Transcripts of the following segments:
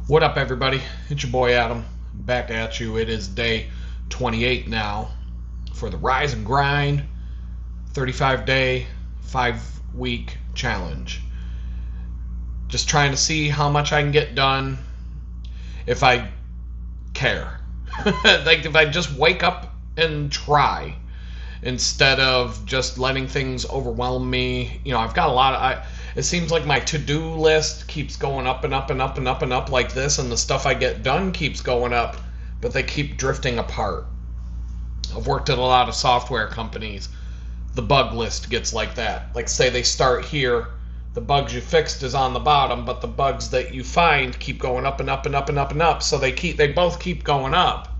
What up, everybody? It's your boy Adam, back at you. It is day 28 now for the Rise and Grind 35-day, 5-week challenge. Just trying to see how much I can get done if I care. Like, if I just wake up and try instead of just letting things overwhelm me. You know, I've got a lot of... it seems like my to-do list keeps going up and up and up and up and up like this, and the stuff I get done keeps going up, but they keep drifting apart. I've worked at a lot of software companies. The bug list gets like that. Like, say they start here, the bugs you fixed is on the bottom, but the bugs that you find keep going up and up and up and up and up, so they both keep going up.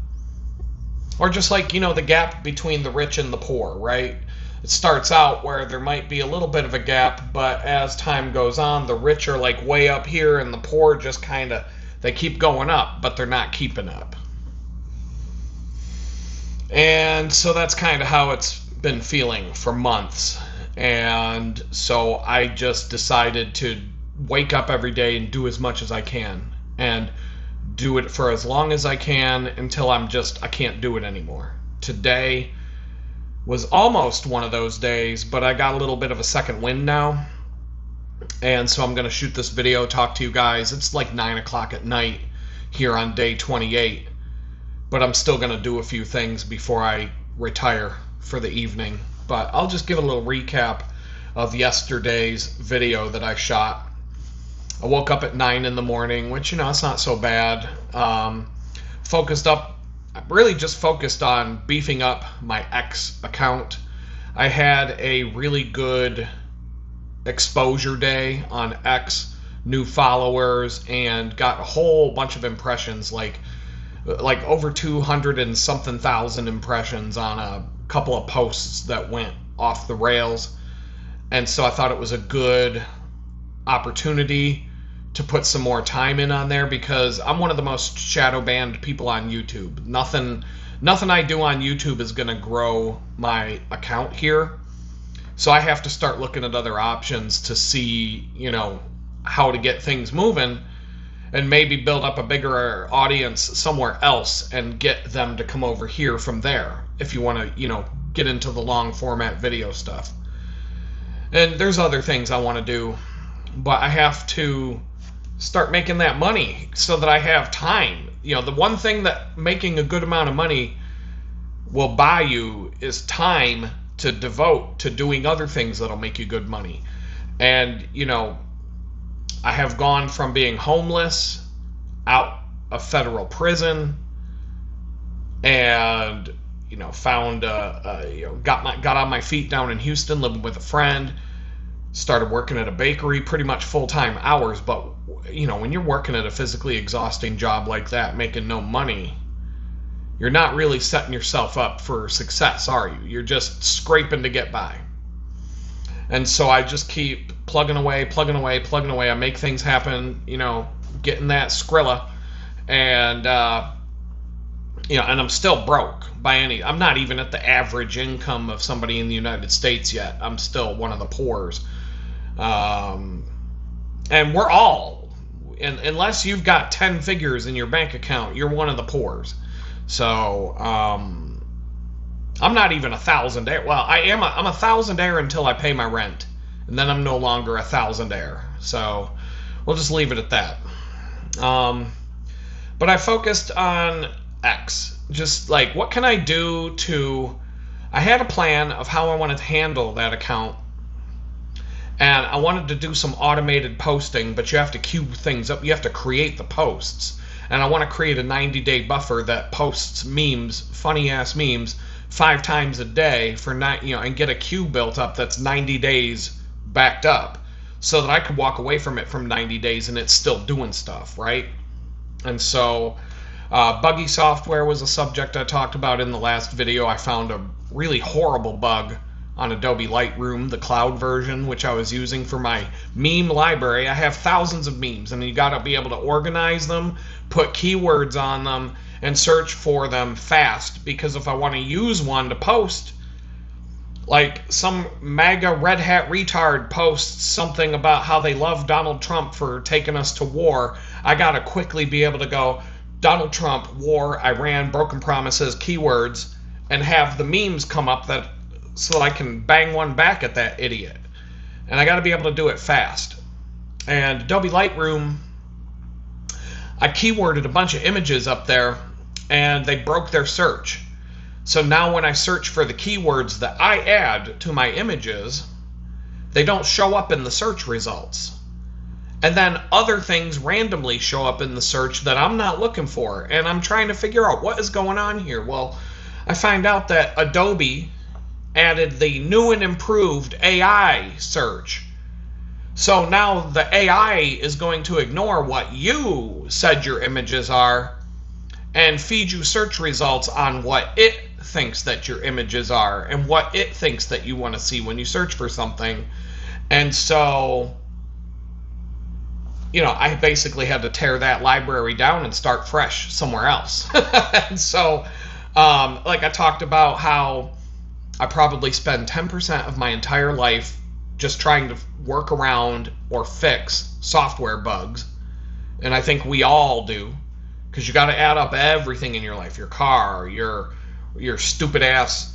Or just like, you know, the gap between the rich and the poor, right? It starts out where there might be a little bit of a gap, but as time goes on, the rich are like way up here and the poor just kind of, they keep going up, but they're not keeping up. And so that's kind of how it's been feeling for months. And so I just decided to wake up every day and do as much as I can. And do it for as long as I can until I can't do it anymore. Today was almost one of those days, but I got a little bit of a second wind now. And so I'm going to shoot this video, talk to you guys. It's like 9 o'clock at night here on day 28. But I'm still going to do a few things before I retire for the evening. But I'll just give a little recap of yesterday's video that I shot. I woke up at 9 in the morning, which, you know, it's not so bad. Really just focused on beefing up my X account. I had a really good exposure day on X, new followers, and got a whole bunch of impressions, like over 200 and something thousand impressions on a couple of posts that went off the rails. And so I thought it was a good opportunity to put some more time in on there, because I'm one of the most shadow banned people on YouTube. Nothing I do on YouTube is going to grow my account here. So I have to start looking at other options to see, you know, how to get things moving and maybe build up a bigger audience somewhere else and get them to come over here from there if you want to, you know, get into the long format video stuff. And there's other things I want to do, but I have to start making that money so that I have time. You know, the one thing that making a good amount of money will buy you is time to devote to doing other things that'll make you good money. And, you know, I have gone from being homeless, out of federal prison, and, you know, found got on my feet down in Houston, living with a friend. Started working at a bakery, pretty much full-time hours, but, you know, when you're working at a physically exhausting job like that, making no money, you're not really setting yourself up for success, are you? You're just scraping to get by. And so I just keep plugging away. I make things happen, you know, getting that Skrilla, and, you know, and I'm still broke I'm not even at the average income of somebody in the United States yet. I'm still one of the poors. And we're all, unless you've got 10 figures in your bank account, you're one of the poors. So, I'm not even a thousandaire. Well, I'm a thousandaire until I pay my rent, and then I'm no longer a thousandaire. So, we'll just leave it at that. But I focused on X. Just like, what can I do I had a plan of how I wanted to handle that account. And I wanted to do some automated posting, but you have to queue things up. You have to create the posts. And I want to create a 90-day buffer that posts memes, funny-ass memes, 5 times a day and get a queue built up that's 90 days backed up, so that I could walk away from it from 90 days and it's still doing stuff, right? And so buggy software was a subject I talked about in the last video. I found a really horrible bug on Adobe Lightroom, the cloud version, which I was using for my meme library. I have thousands of memes, and you got to be able to organize them, put keywords on them, and search for them fast, because if I want to use one to post, like some MAGA red hat retard posts something about how they love Donald Trump for taking us to war, I got to quickly be able to go Donald Trump, war, Iran, broken promises, keywords, and have the memes come up that so I can bang one back at that idiot. And I got to be able to do it fast. And Adobe Lightroom, I keyworded a bunch of images up there, and they broke their search. So now when I search for the keywords that I add to my images, they don't show up in the search results. And then other things randomly show up in the search that I'm not looking for. And I'm trying to figure out what is going on here. Well, I find out that Adobe added the new and improved AI search. So now the AI is going to ignore what you said your images are and feed you search results on what it thinks that your images are and what it thinks that you want to see when you search for something. And so, I basically had to tear that library down and start fresh somewhere else. And so, like I talked about how I probably spend 10% of my entire life just trying to work around or fix software bugs. And I think we all do, because you got to add up everything in your life, your car, your stupid ass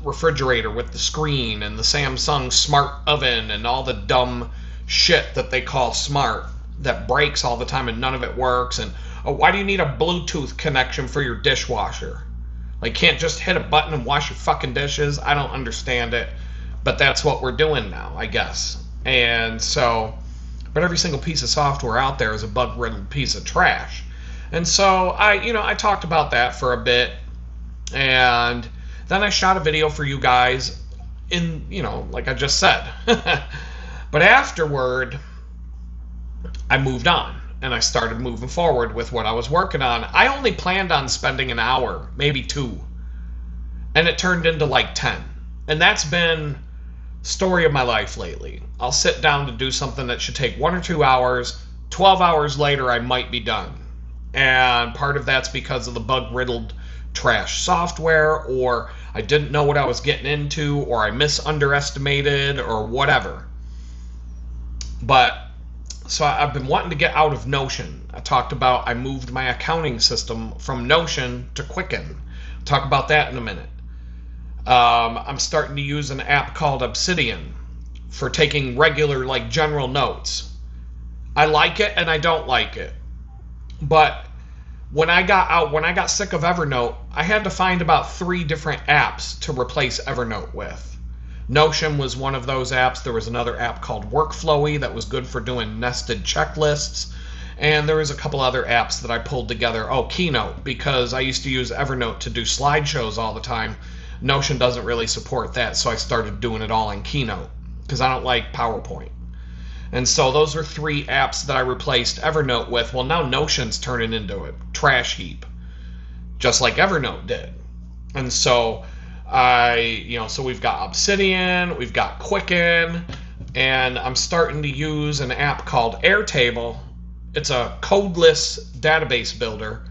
refrigerator with the screen and the Samsung smart oven and all the dumb shit that they call smart that breaks all the time and none of it works. And why do you need a Bluetooth connection for your dishwasher? Like, can't just hit a button and wash your fucking dishes? I don't understand it. But that's what we're doing now, I guess. And so, but every single piece of software out there is a bug-riddled piece of trash. And so I talked about that for a bit, and then I shot a video for you guys in, like I just said. But afterward, I moved on, and I started moving forward with what I was working on. I only planned on spending an hour, maybe 2, and it turned into like 10. And that's been story of my life lately. I'll sit down to do something that should take 1 or 2 hours. 12 hours later, I might be done. And part of that's because of the bug-riddled trash software, or I didn't know what I was getting into, or I misunderestimated, or whatever. But, so I've been wanting to get out of Notion. I talked about I moved my accounting system from Notion to Quicken. I'll talk about that in a minute. I'm starting to use an app called Obsidian for taking regular, like, general notes. I like it and I don't like it. But when I got sick of Evernote, I had to find about 3 different apps to replace Evernote with. Notion was one of those apps. There was another app called Workflowy that was good for doing nested checklists. And there was a couple other apps that I pulled together. Oh, Keynote, because I used to use Evernote to do slideshows all the time. Notion doesn't really support that, so I started doing it all in Keynote, because I don't like PowerPoint. And so those are 3 apps that I replaced Evernote with. Well, now Notion's turning into a trash heap, just like Evernote did. And so so we've got Obsidian, we've got Quicken, and I'm starting to use an app called Airtable. It's a codeless database builder.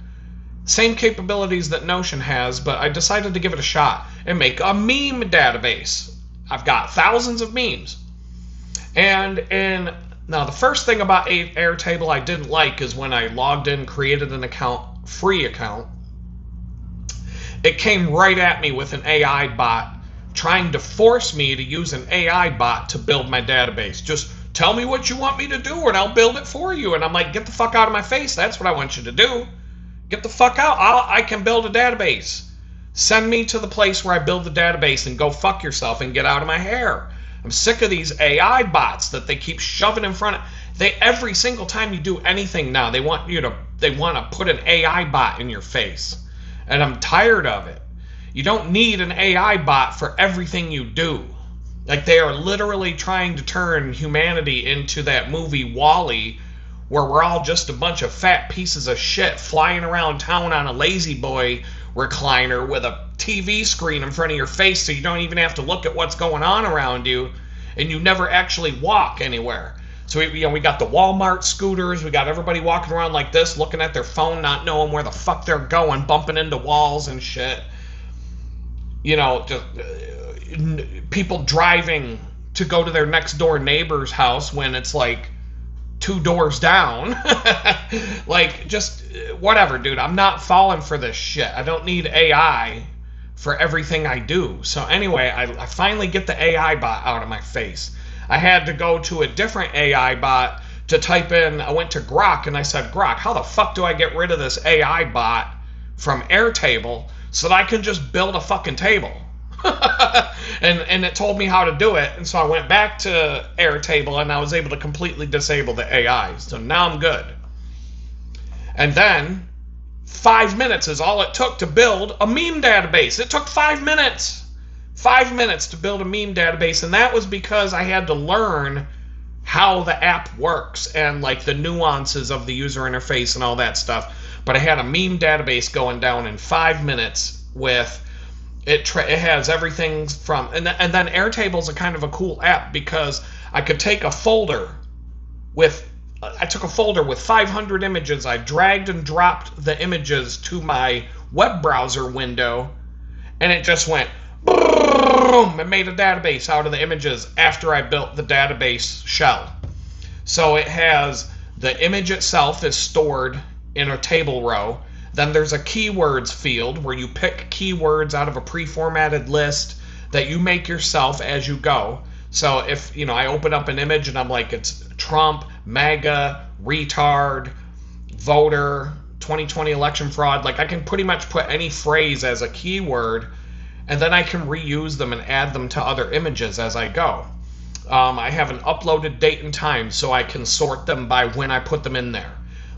Same capabilities that Notion has, but I decided to give it a shot and make a meme database. I've got thousands of memes. And now the first thing about Airtable I didn't like is when I logged in, created an account, free account, it came right at me with an AI bot trying to force me to use an AI bot to build my database. Just tell me what you want me to do and I'll build it for you. And I'm like, get the fuck out of my face. That's what I want you to do. Get the fuck out. I can build a database. Send me to the place where I build the database and go fuck yourself and get out of my hair. I'm sick of these AI bots that they keep shoving in front of. Every single time you do anything now, they want to put an AI bot in your face. And I'm tired of it. You don't need an AI bot for everything you do. Like, they are literally trying to turn humanity into that movie WALL-E, where we're all just a bunch of fat pieces of shit flying around town on a lazy boy recliner with a TV screen in front of your face, so you don't even have to look at what's going on around you, and you never actually walk anywhere. So we got the Walmart scooters, we got everybody walking around like this, looking at their phone, not knowing where the fuck they're going, bumping into walls and shit. Just people driving to go to their next door neighbor's house when it's like 2 doors down. Like, just whatever, dude. I'm not falling for this shit. I don't need AI for everything I do. So anyway, I finally get the AI bot out of my face. I had to go to a different AI bot to type in. I went to Grok and I said, Grok, how the fuck do I get rid of this AI bot from Airtable so that I can just build a fucking table? and it told me how to do it, and so I went back to Airtable and I was able to completely disable the AI. So now I'm good. And then 5 minutes is all it took to build a meme database. It took 5 minutes. 5 minutes to build a meme database, and that was because I had to learn how the app works and like the nuances of the user interface and all that stuff. But I had a meme database going down in 5 minutes with it has everything from, and then Airtable's a kind of a cool app because I could take a folder with, I took a folder with 500 images, I dragged and dropped the images to my web browser window, and it just went boom, and made a database out of the images after I built the database shell. So it has, the image itself is stored in a table row. Then there's a keywords field where you pick keywords out of a pre-formatted list that you make yourself as you go. So if, I open up an image and I'm like, it's Trump, MAGA, retard, voter, 2020 election fraud, like I can pretty much put any phrase as a keyword, and then I can reuse them and add them to other images as I go. I have an uploaded date and time, so I can sort them by when I put them in there.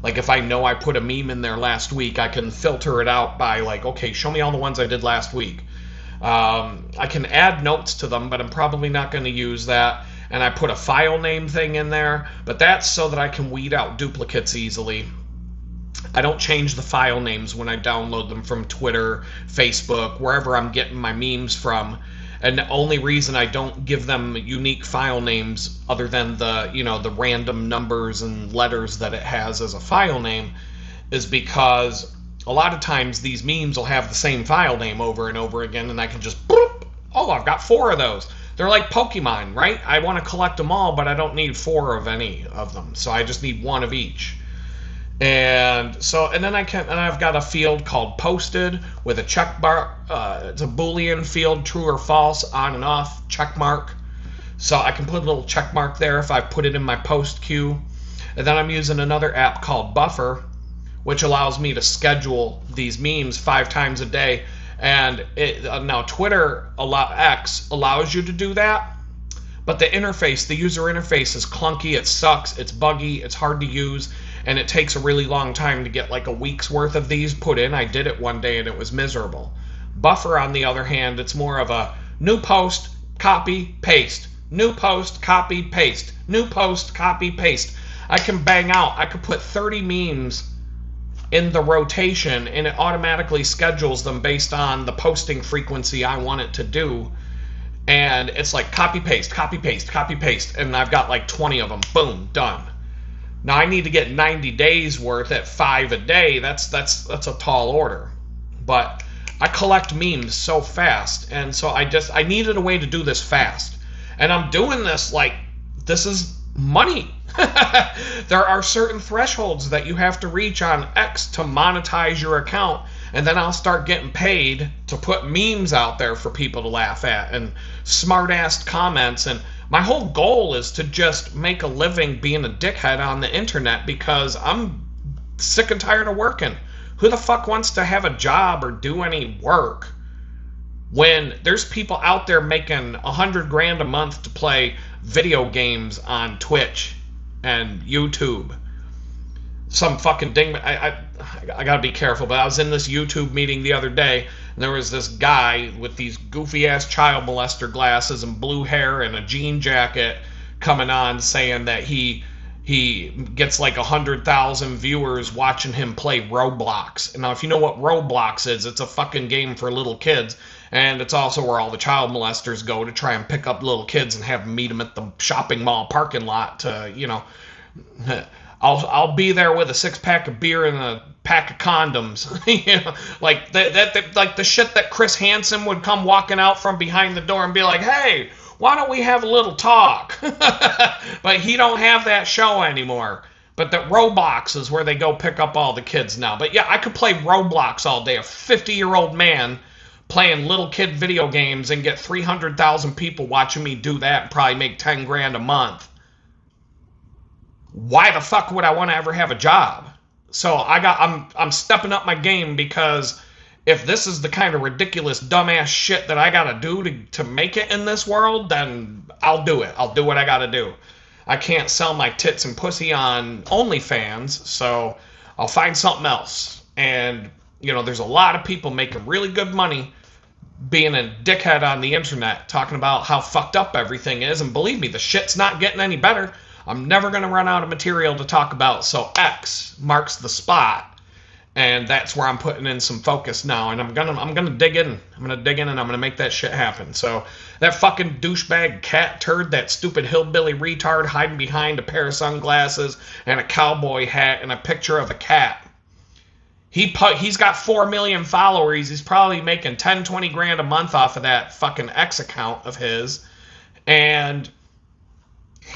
Like if I know I put a meme in there last week, I can filter it out by like, okay, show me all the ones I did last week. I can add notes to them, but I'm probably not going to use that. And I put a file name thing in there, but that's so that I can weed out duplicates easily. I don't change the file names when I download them from Twitter, Facebook, wherever I'm getting my memes from. And the only reason I don't give them unique file names other than the, the random numbers and letters that it has as a file name is because a lot of times these memes will have the same file name over and over again, and I can just, boop, oh, I've got 4 of those. They're like Pokemon, right? I want to collect them all, but I don't need 4 of any of them. So I just need 1 of each. And then I've got a field called posted with a check mark. It's a Boolean field, true or false, on and off, check mark. So I can put a little check mark there if I put it in my post queue. And then I'm using another app called Buffer, which allows me to schedule these memes 5 times a day. And now Twitter, X allows you to do that, but the interface, the user interface is clunky, it sucks, it's buggy, it's hard to use, and it takes a really long time to get like a week's worth of these put in. I did it one day and it was miserable. Buffer, on the other hand, it's more of a new post, copy, paste, new post, copy, paste, new post, copy, paste. I can bang out, I could put 30 memes in the rotation and it automatically schedules them based on the posting frequency I want it to do. And it's like copy, paste, copy, paste, copy, paste. And I've got like 20 of them. Boom, done. Now I need to get 90 days worth at 5 a day. That's a tall order. But I collect memes so fast, and so I needed a way to do this fast. And I'm doing this like this is money. There are certain thresholds that you have to reach on X to monetize your account, and then I'll start getting paid to put memes out there for people to laugh at and smart-ass comments. And my whole goal is to just make a living being a dickhead on the internet because I'm sick and tired of working. Who the fuck wants to have a job or do any work when there's people out there making $100,000 a month to play video games on Twitch and YouTube? Some fucking ding. I gotta be careful, but I was in this YouTube meeting the other day, and there was this guy with these goofy ass child molester glasses and blue hair and a jean jacket coming on saying that he gets like 100,000 viewers watching him play Roblox. And now, if you know what Roblox is, it's a fucking game for little kids, and it's also where all the child molesters go to try and pick up little kids and have them meet them at the shopping mall parking lot to, I'll be there with a 6-pack of beer and a pack of condoms. You know, like like the shit that Chris Hansen would come walking out from behind the door and be like, "Hey, why don't we have a little talk?" But he don't have that show anymore. But the Roblox is where they go pick up all the kids now. But yeah, I could play Roblox all day. A 50-year-old man playing little kid video games and get 300,000 people watching me do that and probably make 10 grand a month. Why the fuck would I want to ever have a job? So I'm stepping up my game, because if this is the kind of ridiculous dumbass shit that I gotta do to make it in this world, then I'll do it. I'll do what I gotta do. I can't sell my tits and pussy on OnlyFans, so I'll find something else. And, you know, there's a lot of people making really good money being a dickhead on the internet, talking about how fucked up everything is, and believe me, the shit's not getting any better. I'm never going to run out of material to talk about, so X marks the spot, and that's where I'm putting in some focus now, and I'm gonna dig in. I'm gonna dig in, and I'm gonna make that shit happen. So that fucking douchebag cat turd, that stupid hillbilly retard hiding behind a pair of sunglasses and a cowboy hat and a picture of a cat. He's got 4 million followers. He's probably making 10, 20 grand a month off of that fucking X account of his, and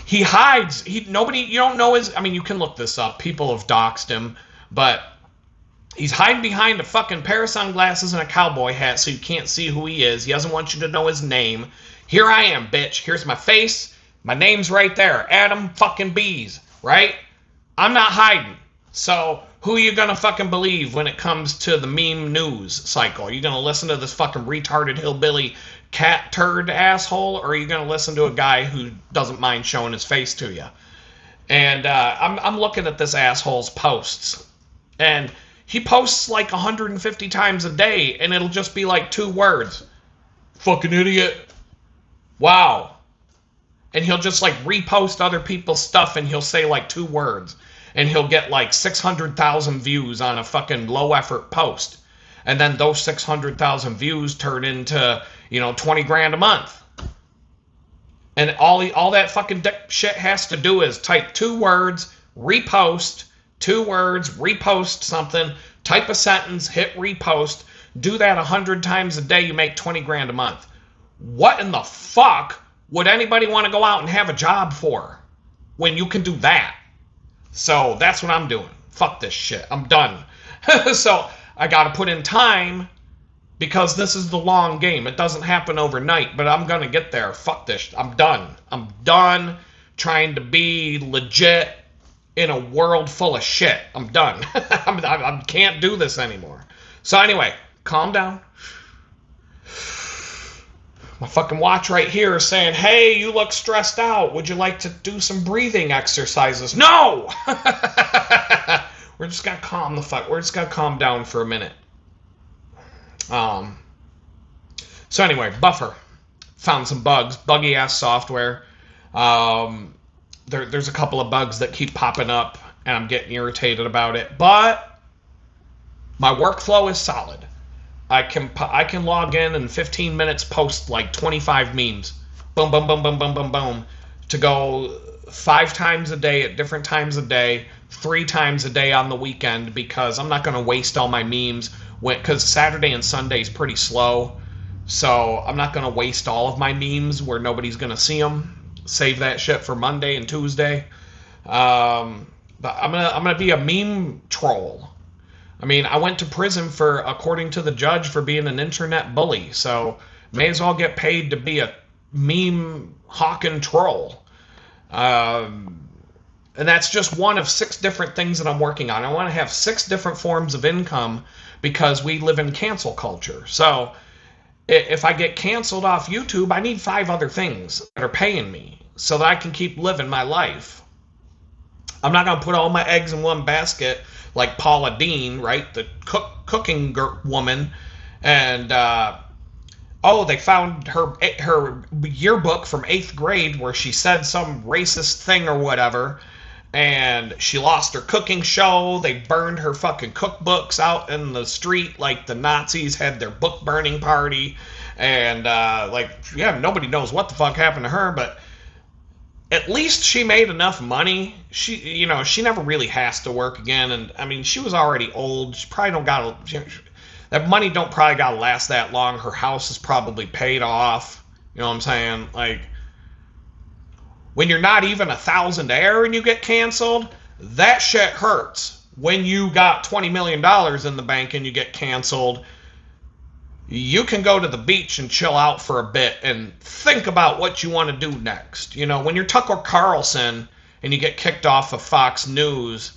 he hides. You don't know his. I mean, you can look this up. People have doxed him, but he's hiding behind a fucking pair of sunglasses and a cowboy hat, so you can't see who he is. He doesn't want you to know his name. Here I am, bitch. Here's my face. My name's right there. Adam fucking Bees, right? I'm not hiding. So who are you gonna fucking believe when it comes to the meme news cycle? Are you gonna listen to this fucking retarded hillbilly cat turd asshole, or are you gonna listen to a guy who doesn't mind showing his face to you? And I'm looking at this asshole's posts, and he posts like 150 times a day, and it'll just be like 2 words. Fucking idiot. Wow. And he'll just like repost other people's stuff, and he'll say like 2 words. And he'll get like 600,000 views on a fucking low effort post. And then those 600,000 views turn into, 20 grand a month. And all that fucking shit has to do is type 2 words, repost, 2 words, repost something, type a sentence, hit repost, do that 100 times a day, you make 20 grand a month. What in the fuck would anybody want to go out and have a job for when you can do that? So that's what I'm doing. Fuck this shit. I'm done. So I got to put in time, because this is the long game. It doesn't happen overnight, but I'm going to get there. Fuck this. I'm done. I'm done trying to be legit in a world full of shit. I'm done. I can't do this anymore. So anyway, calm down. My fucking watch right here is saying, "Hey, you look stressed out. Would you like to do some breathing exercises?" No! We're just gonna calm the fuck. We're just gonna calm down for a minute. So anyway, Buffer. Found some bugs. Buggy ass software. There's a couple of bugs that keep popping up, and I'm getting irritated about it. But my workflow is solid. I can log in 15 minutes, post like 25 memes. Boom, boom, boom, boom, boom, boom, boom. To go 5 times a day at different times of day, 3 times a day on the weekend, because I'm not going to waste all my memes, because Saturday and Sunday is pretty slow. So I'm not going to waste all of my memes where nobody's going to see them. Save that shit for Monday and Tuesday. But I'm gonna be a meme troll. I mean, I went to prison according to the judge, for being an internet bully. So may as well get paid to be a meme hawking troll. And that's just one of 6 different things that I'm working on. I want to have 6 different forms of income, because we live in cancel culture. So if I get canceled off YouTube, I need 5 other things that are paying me so that I can keep living my life. I'm not going to put all my eggs in one basket like Paula Deen, right? The cooking woman. And, they found her yearbook from 8th grade where she said some racist thing or whatever. And she lost her cooking show. They burned her fucking cookbooks out in the street like the Nazis had their book burning party. And, nobody knows what the fuck happened to her, but at least she made enough money. She never really has to work again. And I mean, she was already old. She probably don't got that money. Don't probably got to last that long. Her house is probably paid off. You know what I'm saying? Like, when you're not even a thousandaire and you get canceled, that shit hurts. When you got $20 million in the bank and you get canceled, you can go to the beach and chill out for a bit and think about what you want to do next. You know, when you're Tucker Carlson and you get kicked off of Fox News,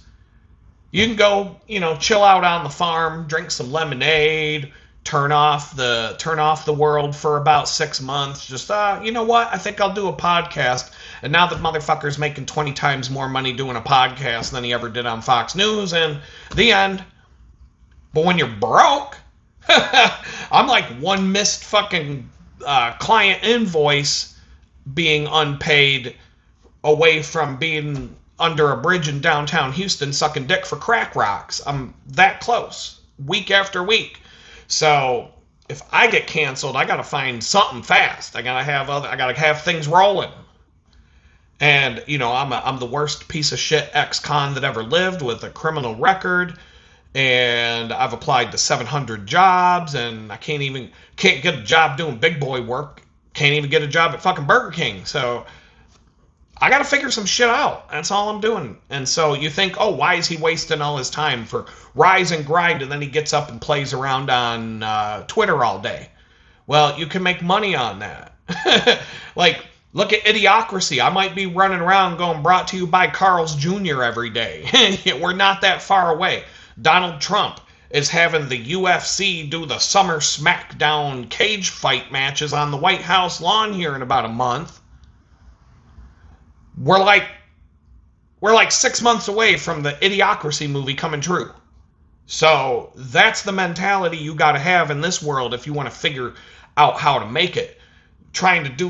you can go, chill out on the farm, drink some lemonade, turn off the world for about 6 months. Just, you know what? I think I'll do a podcast. And now that motherfucker's making 20 times more money doing a podcast than he ever did on Fox News, and the end. But when you're broke, I'm like one missed fucking client invoice being unpaid away from being under a bridge in downtown Houston sucking dick for crack rocks. I'm that close, week after week. So if I get canceled, I gotta find something fast. I gotta have things rolling. And I'm the worst piece of shit ex-con that ever lived with a criminal record. And I've applied to 700 jobs, and I can't get a job doing big boy work. Can't even get a job at fucking Burger King. So I got to figure some shit out. That's all I'm doing. And so you think, oh, why is he wasting all his time for rise and grind, and then he gets up and plays around on Twitter all day? Well, you can make money on that. Like, look at Idiocracy. I might be running around going, brought to you by Carl's Jr. every day. We're not that far away. Donald Trump is having the UFC do the summer SmackDown cage fight matches on the White House lawn here in about a month. We're like 6 months away from the Idiocracy movie coming true. So that's the mentality you got to have in this world if you want to figure out how to make it. Trying to do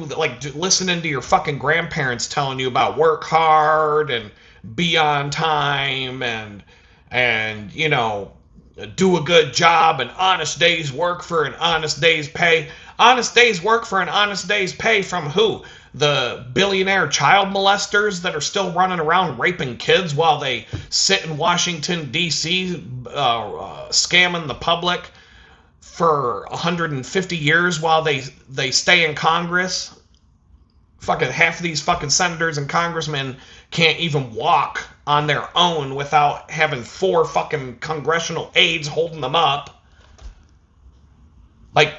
listening to your fucking grandparents telling you about work hard and be on time and do a good job, an honest day's work for an honest day's pay. Honest day's work for an honest day's pay from who? The billionaire child molesters that are still running around raping kids while they sit in Washington, D.C., scamming the public for 150 years while they stay in Congress. Fucking half of these fucking senators and congressmen can't even walk on their own without having 4 fucking congressional aides holding them up. Like,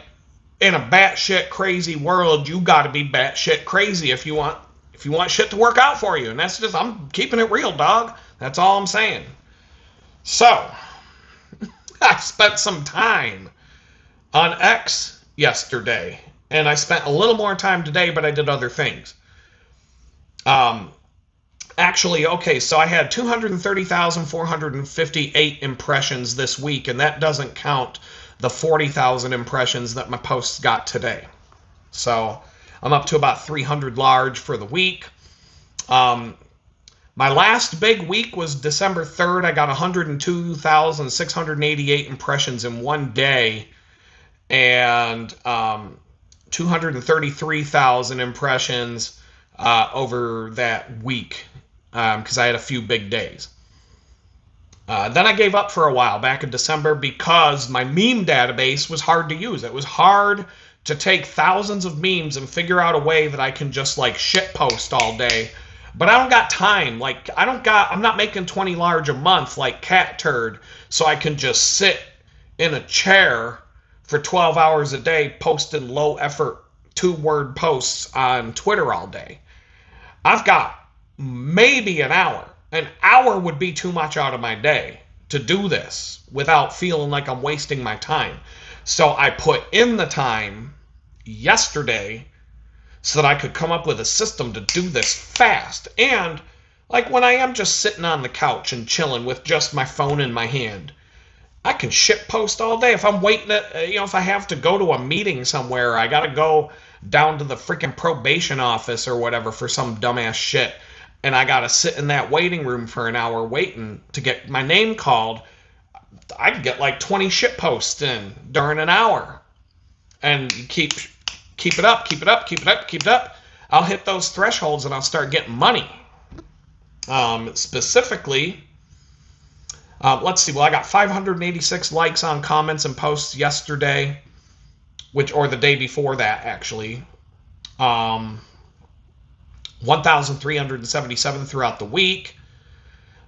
in a batshit crazy world, you gotta be batshit crazy if you want shit to work out for you. And that's just, I'm keeping it real, dog. That's all I'm saying. So, I spent some time on X yesterday, and I spent a little more time today, but I did other things. Actually, okay, so I had 230,458 impressions this week, and that doesn't count the 40,000 impressions that my posts got today. So I'm up to about 300 large for the week. My last big week was December 3rd. I got 102,688 impressions in one day, and 233,000 impressions over that week, because I had a few big days. Then I gave up for a while back in December because my meme database was hard to use. It was hard to take thousands of memes and figure out a way that I can just shit post all day. But I don't got time. I'm not making 20 large a month like Cat Turd, so I can just sit in a chair for 12 hours a day posting low effort 2-word posts on Twitter all day. I've got maybe an hour. An hour would be too much out of my day to do this without feeling like I'm wasting my time. So I put in the time yesterday so that I could come up with a system to do this fast. And when I am just sitting on the couch and chilling with just my phone in my hand, I can shit post all day. If I'm waiting if I have to go to a meeting somewhere, I got to go down to the freaking probation office or whatever for some dumbass shit, and I got to sit in that waiting room for an hour waiting to get my name called, I could get 20 shit posts in during an hour. And keep it up. I'll hit those thresholds and I'll start getting money. Specifically, let's see. Well, I got 586 likes on comments and posts yesterday, or the day before that, actually. 1,377 throughout the week.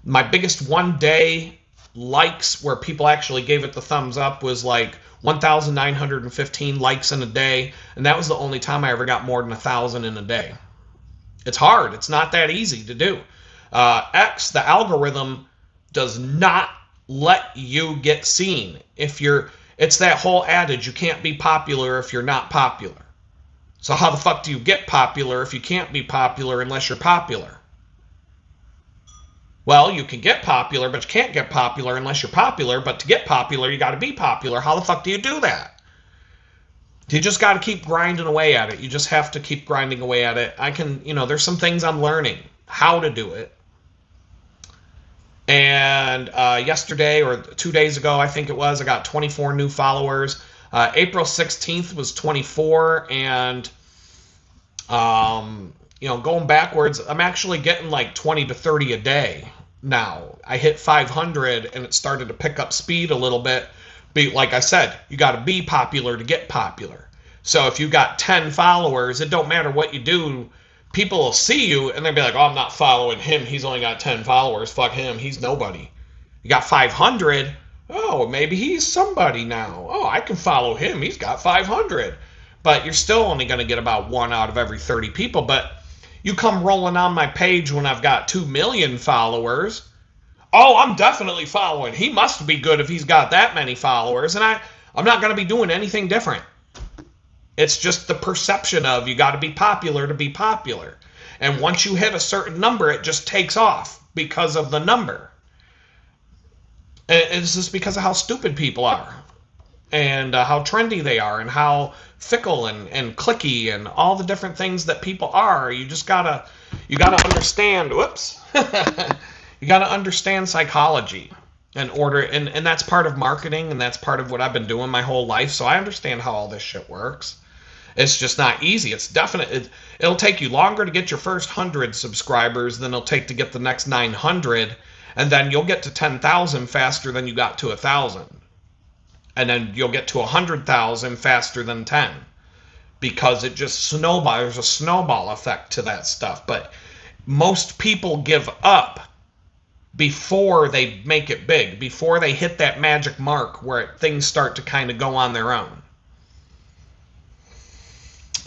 My biggest one-day likes where people actually gave it the thumbs up was like 1,915 likes in a day, and that was the only time I ever got more than 1,000 in a day. It's hard. It's not that easy to do. X, the algorithm, does not let you get seen. It's that whole adage, you can't be popular if you're not popular. So how the fuck do you get popular if you can't be popular unless you're popular? Well, you can get popular, but you can't get popular unless you're popular. But to get popular, you got to be popular. How the fuck do you do that? You just got to keep grinding away at it. You just have to keep grinding away at it. There's some things I'm learning how to do it. And yesterday or 2 days ago, I think it was, I got 24 new followers. April 16th was 24, and going backwards, I'm actually getting like 20 to 30 a day now. I hit 500 and it started to pick up speed a little bit. But like I said, you got to be popular to get popular. So if you got 10 followers, it don't matter what you do. People will see you and they'll be like, oh, I'm not following him. He's only got 10 followers. Fuck him. He's nobody. You got 500. Oh, maybe he's somebody now. Oh, I can follow him. He's got 500. But you're still only going to get about 1 out of every 30 people. But you come rolling on my page when I've got 2 million followers. Oh, I'm definitely following. He must be good if he's got that many followers. And I'm not going to be doing anything different. It's just the perception of you got to be popular to be popular. And once you hit a certain number, it just takes off because of the number. And it's just because of how stupid people are. And how trendy they are. And how fickle and cliquey and all the different things that people are. You gotta understand. Whoops. You gotta understand psychology and that's part of marketing, and that's part of what I've been doing my whole life. So I understand how all this shit works. It's just not easy. It's definite. It'll take you longer to get your first 100 subscribers than it'll take to get the next 900, and then you'll get to 10,000 faster than you got to 1,000. And then you'll get to 100,000 faster than 10, because it just snowballs. There's a snowball effect to that stuff. But most people give up before they make it big, before they hit that magic mark where things start to kind of go on their own.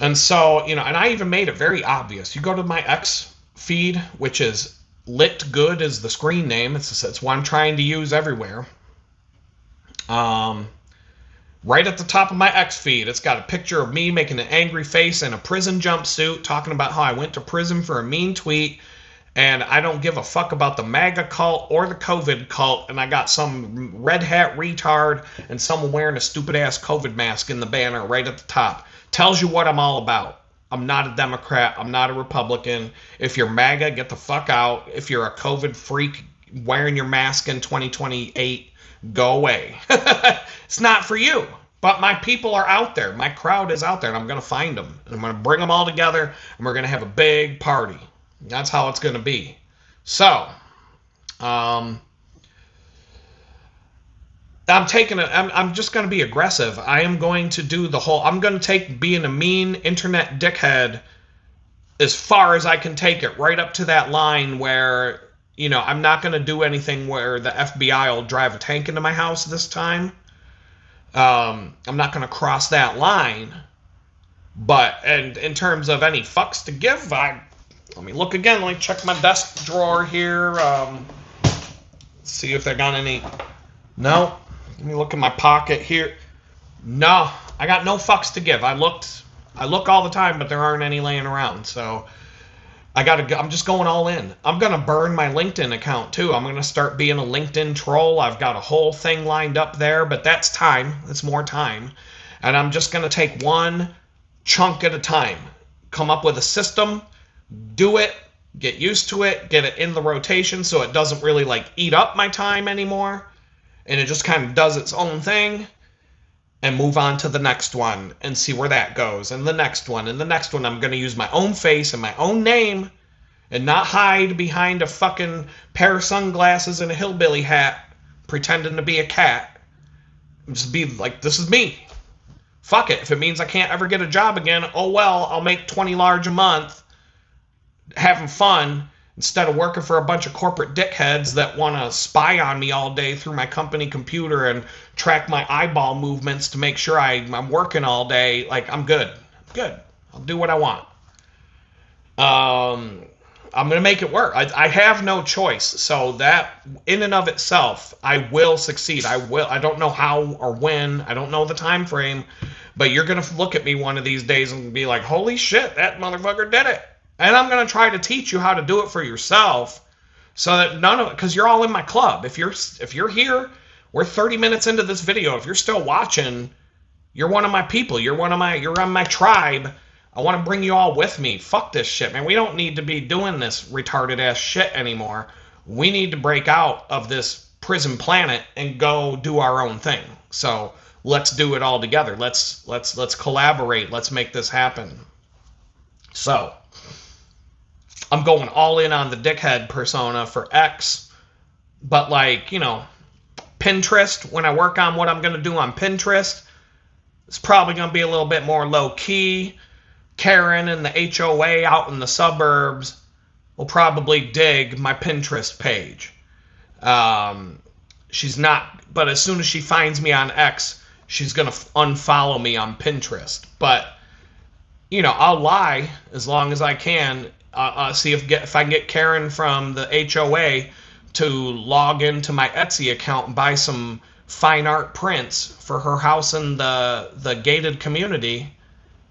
And so, and I even made it very obvious. You go to my X feed, which is Lit Good is the screen name. It's what I'm trying to use everywhere. Right at the top of my X feed, it's got a picture of me making an angry face in a prison jumpsuit, talking about how I went to prison for a mean tweet, and I don't give a fuck about the MAGA cult or the COVID cult, and I got some red hat retard and someone wearing a stupid-ass COVID mask in the banner right at the top. Tells you what I'm all about. I'm not a Democrat. I'm not a Republican. If you're MAGA, get the fuck out. If you're a COVID freak wearing your mask in 2028, go away. It's not for you. But my people are out there. My crowd is out there, and I'm going to find them. And I'm going to bring them all together, and we're going to have a big party. That's how it's going to be. So, I'm just going to be aggressive. I am going to do I'm going to take being a mean internet dickhead as far as I can take it, right up to that line where, I'm not going to do anything where the FBI will drive a tank into my house this time. I'm not going to cross that line. And in terms of any fucks to give, let me look again. Let me check my desk drawer here. See if they got any. No. Let me look in my pocket here. No, I got no fucks to give. I look all the time, but there aren't any laying around. So I'm just going all in. I'm going to burn my LinkedIn account too. I'm going to start being a LinkedIn troll. I've got a whole thing lined up there, but that's time. It's more time. And I'm just going to take one chunk at a time. Come up with a system, do it, get used to it, get it in the rotation so it doesn't really eat up my time anymore. And it just kind of does its own thing. and move on to the next one and see where that goes. And the next one and the next one. I'm going to use my own face and my own name and not hide behind a fucking pair of sunglasses and a hillbilly hat pretending to be a cat. Just be like, this is me. Fuck it. If it means I can't ever get a job again, oh well, I'll make 20 large a month having fun instead of working for a bunch of corporate dickheads that want to spy on me all day through my company computer and track my eyeball movements to make sure I'm working all day. Like, I'm good. Good. I'll do what I want. I'm going to make it work. I have no choice. So that, in and of itself, I will succeed. I don't know how or when. I don't know the time frame. But you're going to look at me one of these days and be like, holy shit, that motherfucker did it. And I'm going to try to teach you how to do it for yourself so that none of it, because you're all in my club. If you're here, we're 30 minutes into this video. If you're still watching, you're one of my people. You're on my tribe. I want to bring you all with me. Fuck this shit, man. We don't need to be doing this retarded ass shit anymore. We need to break out of this prison planet and go do our own thing. So let's do it all together. Let's collaborate. Let's make this happen. So I'm going all in on the dickhead persona for X, but like, Pinterest, when I work on what I'm going to do on Pinterest, it's probably going to be a little bit more low key. Karen and the HOA out in the suburbs will probably dig my Pinterest page. She's not, but as soon as she finds me on X, she's going to unfollow me on Pinterest. But, I'll lie as long as I can. See if I can get Karen from the HOA to log into my Etsy account and buy some fine art prints for her house in the gated community.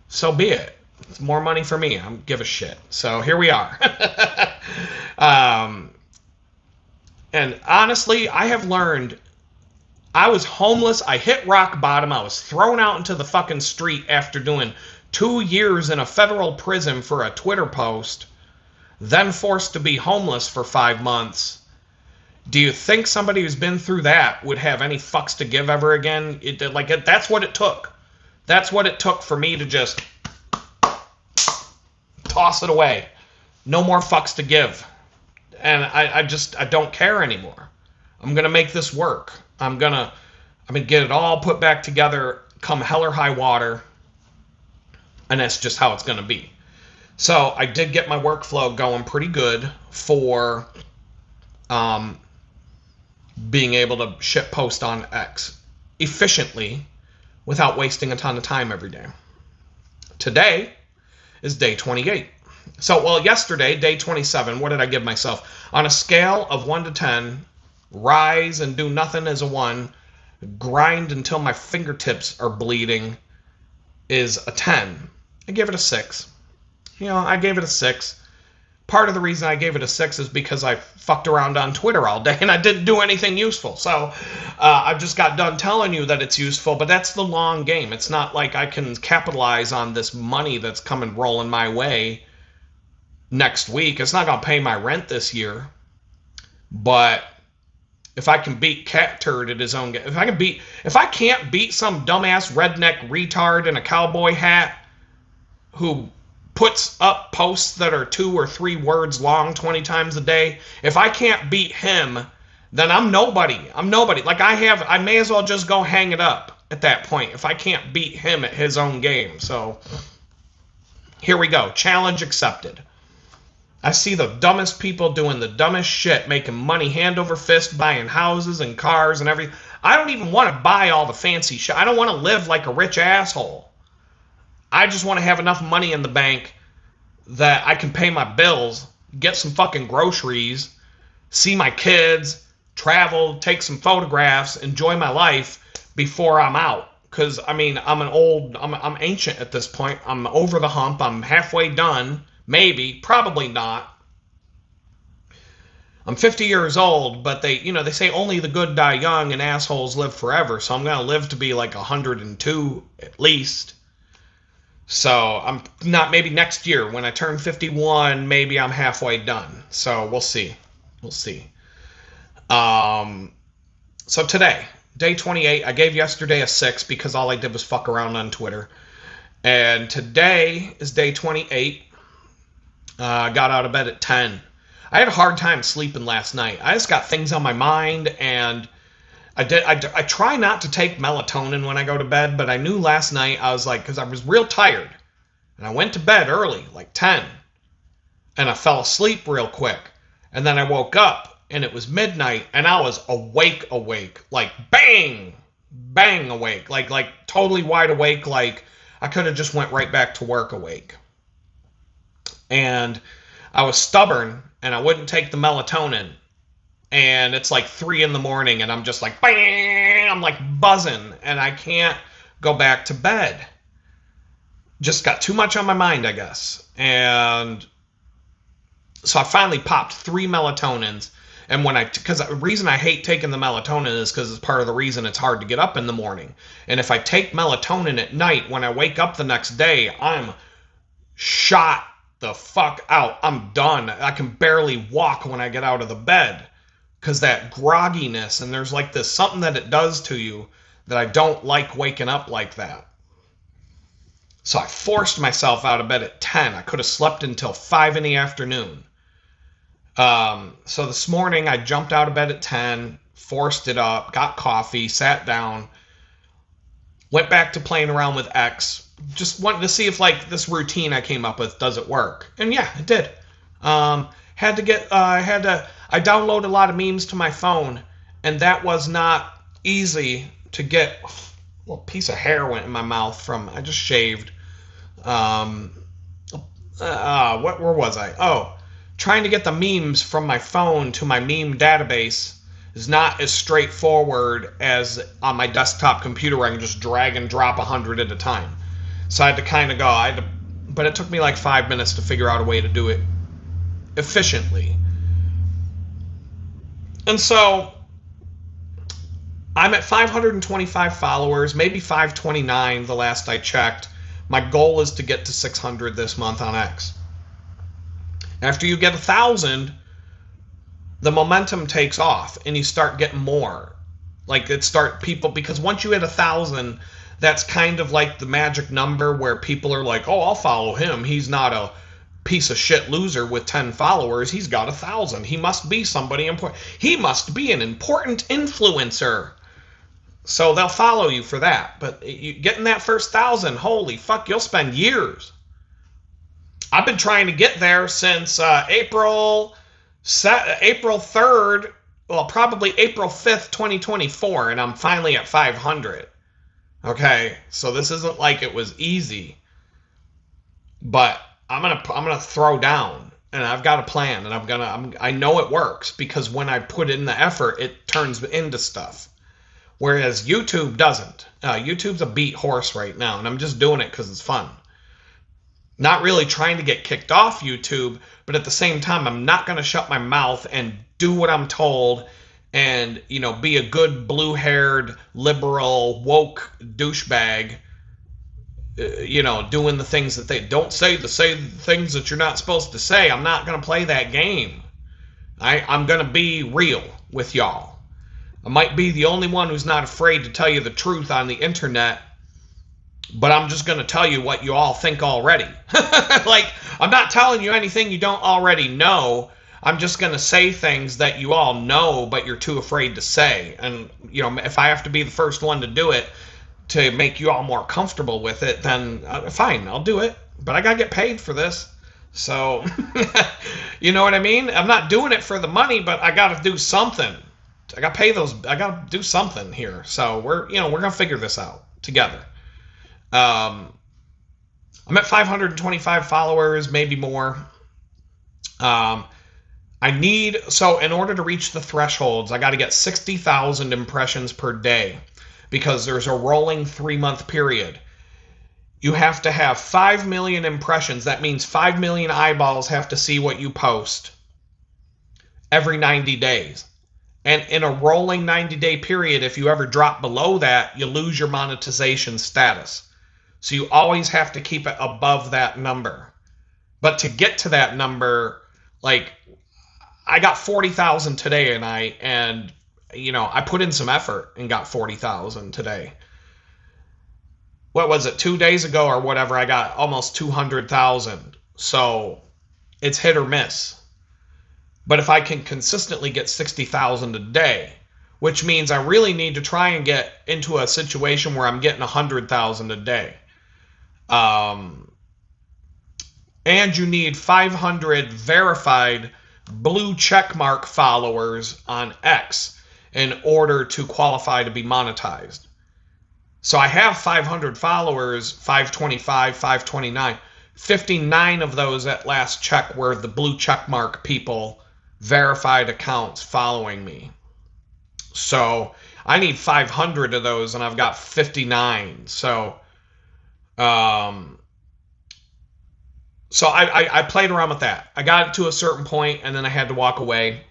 So be it. It's more money for me. I don't give a shit. So here we are. And honestly, I have learned. I was homeless. I hit rock bottom. I was thrown out into the fucking street after doing 2 years in a federal prison for a Twitter post, then forced to be homeless for 5 months. Do you think somebody who's been through that would have any fucks to give ever again? That's what it took. That's what it took for me to just toss it away. No more fucks to give. And I don't care anymore. I'm going to make this work. I'm going to get it all put back together come hell or high water. And that's just how it's going to be. So I did get my workflow going pretty good for being able to ship post on X efficiently without wasting a ton of time every day. Today is day 28. So, yesterday, day 27, what did I give myself? On a scale of 1 to 10, rise and do nothing as a 1, grind until my fingertips are bleeding is a 10. I gave it a 6. I gave it a 6. Part of the reason I gave it a 6 is because I fucked around on Twitter all day and I didn't do anything useful. So I just got done telling you that it's useful, but that's the long game. It's not like I can capitalize on this money that's coming rolling my way next week. It's not going to pay my rent this year. But if I can beat Cat Turd at his own game, if I can't beat some dumbass redneck retard in a cowboy hat who puts up posts that are 2 or 3 words long 20 times a day, if I can't beat him, then I'm nobody. Like I may as well just go hang it up at that point if I can't beat him at his own game. So here we go. Challenge accepted. I see the dumbest people doing the dumbest shit, making money hand over fist, buying houses and cars and everything. I don't even want to buy all the fancy shit. I don't want to live like a rich asshole. I just want to have enough money in the bank that I can pay my bills, get some fucking groceries, see my kids, travel, take some photographs, enjoy my life before I'm out. Because, I'm ancient at this point. I'm over the hump. I'm halfway done. Maybe. Probably not. I'm 50 years old, but they say only the good die young and assholes live forever. So I'm going to live to be like 102 at least. So I'm not, maybe next year when I turn 51, maybe I'm halfway done. So we'll see. So today, day 28. I gave yesterday a 6 because all I did was fuck around on Twitter. And today is day 28. Got out of bed at 10. I had a hard time sleeping last night. I just got things on my mind, and I try not to take melatonin when I go to bed, but I knew last night I was like, because I was real tired, and I went to bed early, like 10, and I fell asleep real quick, and then I woke up, and it was midnight, and I was awake, like bang, bang awake, like totally wide awake, like I could have just went right back to work awake. And I was stubborn, and I wouldn't take the melatonin. And it's like 3 a.m, and I'm just like, bang! I'm like buzzing, and I can't go back to bed. Just got too much on my mind, I guess. And so I finally popped 3 melatonins. And because the reason I hate taking the melatonin is because it's part of the reason it's hard to get up in the morning. And if I take melatonin at night, when I wake up the next day, I'm shot the fuck out. I'm done. I can barely walk when I get out of the bed because that grogginess, and there's like this something that it does to you that I don't like waking up like that. So I forced myself out of bed at 10. I could have slept until 5 in the afternoon. So this morning I jumped out of bed at 10, forced it up, got coffee, sat down, went back to playing around with X. Just wanted to see if like this routine I came up with, does it work? And yeah, it did. I downloaded a lot of memes to my phone, and that was not easy to get. A little piece of hair went in my mouth I just shaved. Where was I? Oh, trying to get the memes from my phone to my meme database is not as straightforward as on my desktop computer where I can just drag and drop 100 at a time. So I had to kind of go. But it took me like 5 minutes to figure out a way to do it efficiently. And so I'm at 525 followers, maybe 529 the last I checked. My goal is to get to 600 this month on X. After you get 1,000, the momentum takes off and you start getting more. Because once you hit 1,000, that's kind of like the magic number where people are like, oh, I'll follow him. He's not a piece of shit loser with 10 followers. He's got 1,000. He must be somebody important. He must be an important influencer. So they'll follow you for that. But getting that first 1,000, holy fuck, you'll spend years. I've been trying to get there since April 3rd, well, probably April 5th, 2024, and I'm finally at 500. Okay, so this isn't like it was easy, but I'm gonna throw down, and I've got a plan, and I know it works because when I put in the effort, it turns into stuff. Whereas YouTube doesn't. YouTube's a beat horse right now, and I'm just doing it because it's fun. Not really trying to get kicked off YouTube, but at the same time, I'm not gonna shut my mouth and do what I'm told. And, be a good blue-haired, liberal, woke douchebag, doing the things that they don't say things that you're not supposed to say. I'm not going to play that game. I'm going to be real with y'all. I might be the only one who's not afraid to tell you the truth on the internet, but I'm just going to tell you what you all think already. I'm not telling you anything you don't already know. I'm just going to say things that you all know, but you're too afraid to say. And, if I have to be the first one to do it to make you all more comfortable with it, then fine, I'll do it. But I got to get paid for this. So, you know what I mean? I'm not doing it for the money, but I got to do something. I got to pay those. I got to do something here. So we're going to figure this out together. I'm at 525 followers, maybe more. In order to reach the thresholds, I got to get 60,000 impressions per day because there's a rolling 3-month period. You have to have 5 million impressions. That means 5 million eyeballs have to see what you post every 90 days. And in a rolling 90-day period, if you ever drop below that, you lose your monetization status. So you always have to keep it above that number. But to get to that number, I got 40,000 today, and I put in some effort and got 40,000 today. What was it, 2 days ago or whatever? I got almost 200,000. So it's hit or miss. But if I can consistently get 60,000 a day, which means I really need to try and get into a situation where I'm getting 100,000 a day. And you need 500 verified blue checkmark followers on X in order to qualify to be monetized. So I have 500 followers, 525, 529. 59 of those at last check were the blue checkmark people, verified accounts following me. So I need 500 of those, and I've got 59. So I played around with that. I got it to a certain point, and then I had to walk away.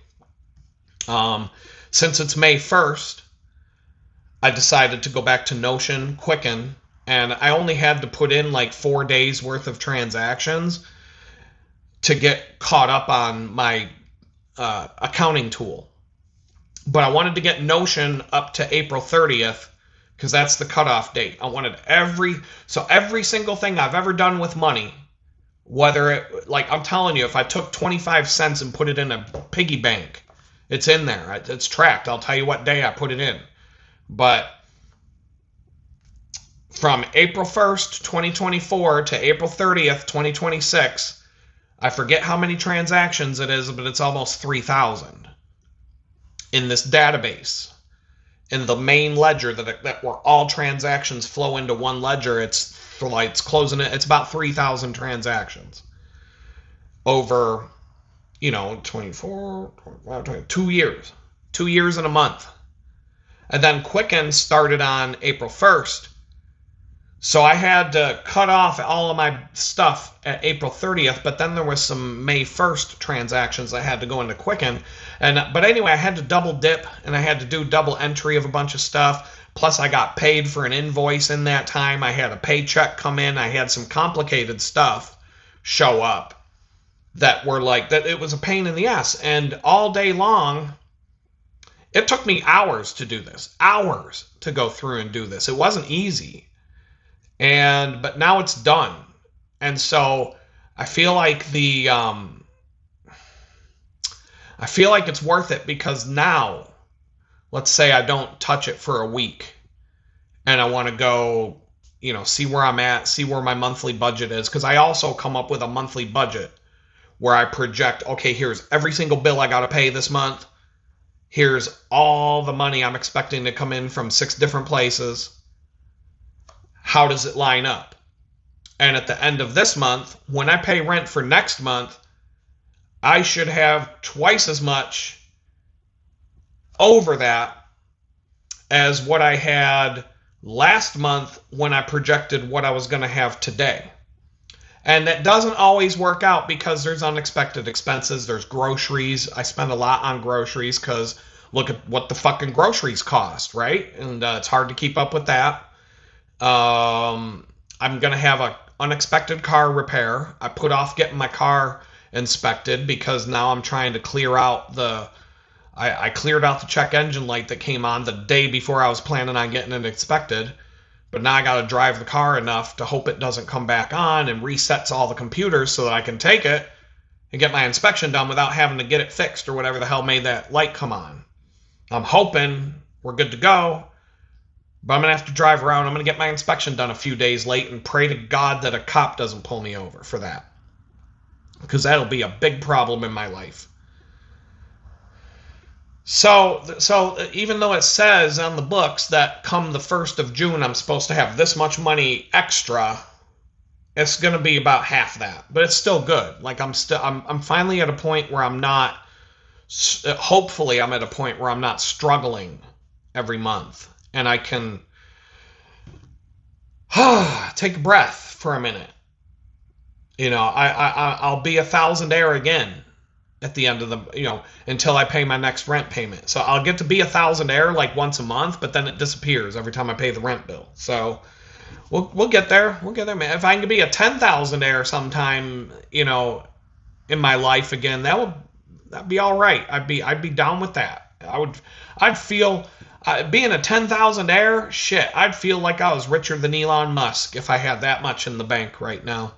Since it's May 1st, I decided to go back to Notion, Quicken, and I only had to put in like 4 days worth of transactions to get caught up on my accounting tool. But I wanted to get Notion up to April 30th because that's the cutoff date. I wanted every single thing I've ever done with money, whether it, like I'm telling you, if I took 25 cents and put it in a piggy bank, it's in there. It's tracked. I'll tell you what day I put it in. But from April 1st, 2024 to April 30th, 2026, I forget how many transactions it is, but it's almost 3,000 in this database. In the main ledger that where all transactions flow into one ledger, it's closing it. It's about 3,000 transactions over, 24, 25, 20, 2 years. 2 years and a month. And then Quicken started on April 1st. So I had to cut off all of my stuff at April 30th, but then there was some May 1st transactions I had to go into Quicken. But anyway, I had to double dip, and I had to do double entry of a bunch of stuff. Plus, I got paid for an invoice in that time. I had a paycheck come in. I had some complicated stuff show up that were like, that it was a pain in the ass. And all day long, it took me hours to do this. Hours to go through and do this. It wasn't easy. But now it's done. And so I feel like it's worth it because now, let's say I don't touch it for a week and I want to go, see where I'm at, see where my monthly budget is. Because I also come up with a monthly budget where I project, okay, here's every single bill I got to pay this month. Here's all the money I'm expecting to come in from 6 different places. How does it line up? And at the end of this month, when I pay rent for next month, I should have twice as much over that as what I had last month when I projected what I was going to have today. And that doesn't always work out because there's unexpected expenses. There's groceries. I spend a lot on groceries because look at what the fucking groceries cost, right? And it's hard to keep up with that. I'm going to have an unexpected car repair. I put off getting my car inspected because now I'm trying to clear out I cleared out the check engine light that came on the day before I was planning on getting it inspected. But now I got to drive the car enough to hope it doesn't come back on and resets all the computers so that I can take it and get my inspection done without having to get it fixed or whatever the hell made that light come on. I'm hoping we're good to go. But I'm going to have to drive around. I'm going to get my inspection done a few days late and pray to God that a cop doesn't pull me over for that. Because that'll be a big problem in my life. So even though it says on the books that come the 1st of June I'm supposed to have this much money extra, it's going to be about half that. But it's still good. Like I'm finally at a point where I'm not, hopefully I'm at a point where I'm not struggling every month. And I can take a breath for a minute. I'll be 1,000-aire again at the end of the, until I pay my next rent payment. So I'll get to be 1,000-aire like once a month, but then it disappears every time I pay the rent bill. So we'll get there. We'll get there, man. If I can be a 10,000-aire sometime, in my life again, that'd be all right. I'd be down with that. I'd feel, being a 10,000 shit, I'd feel like I was richer than Elon Musk if I had that much in the bank right now.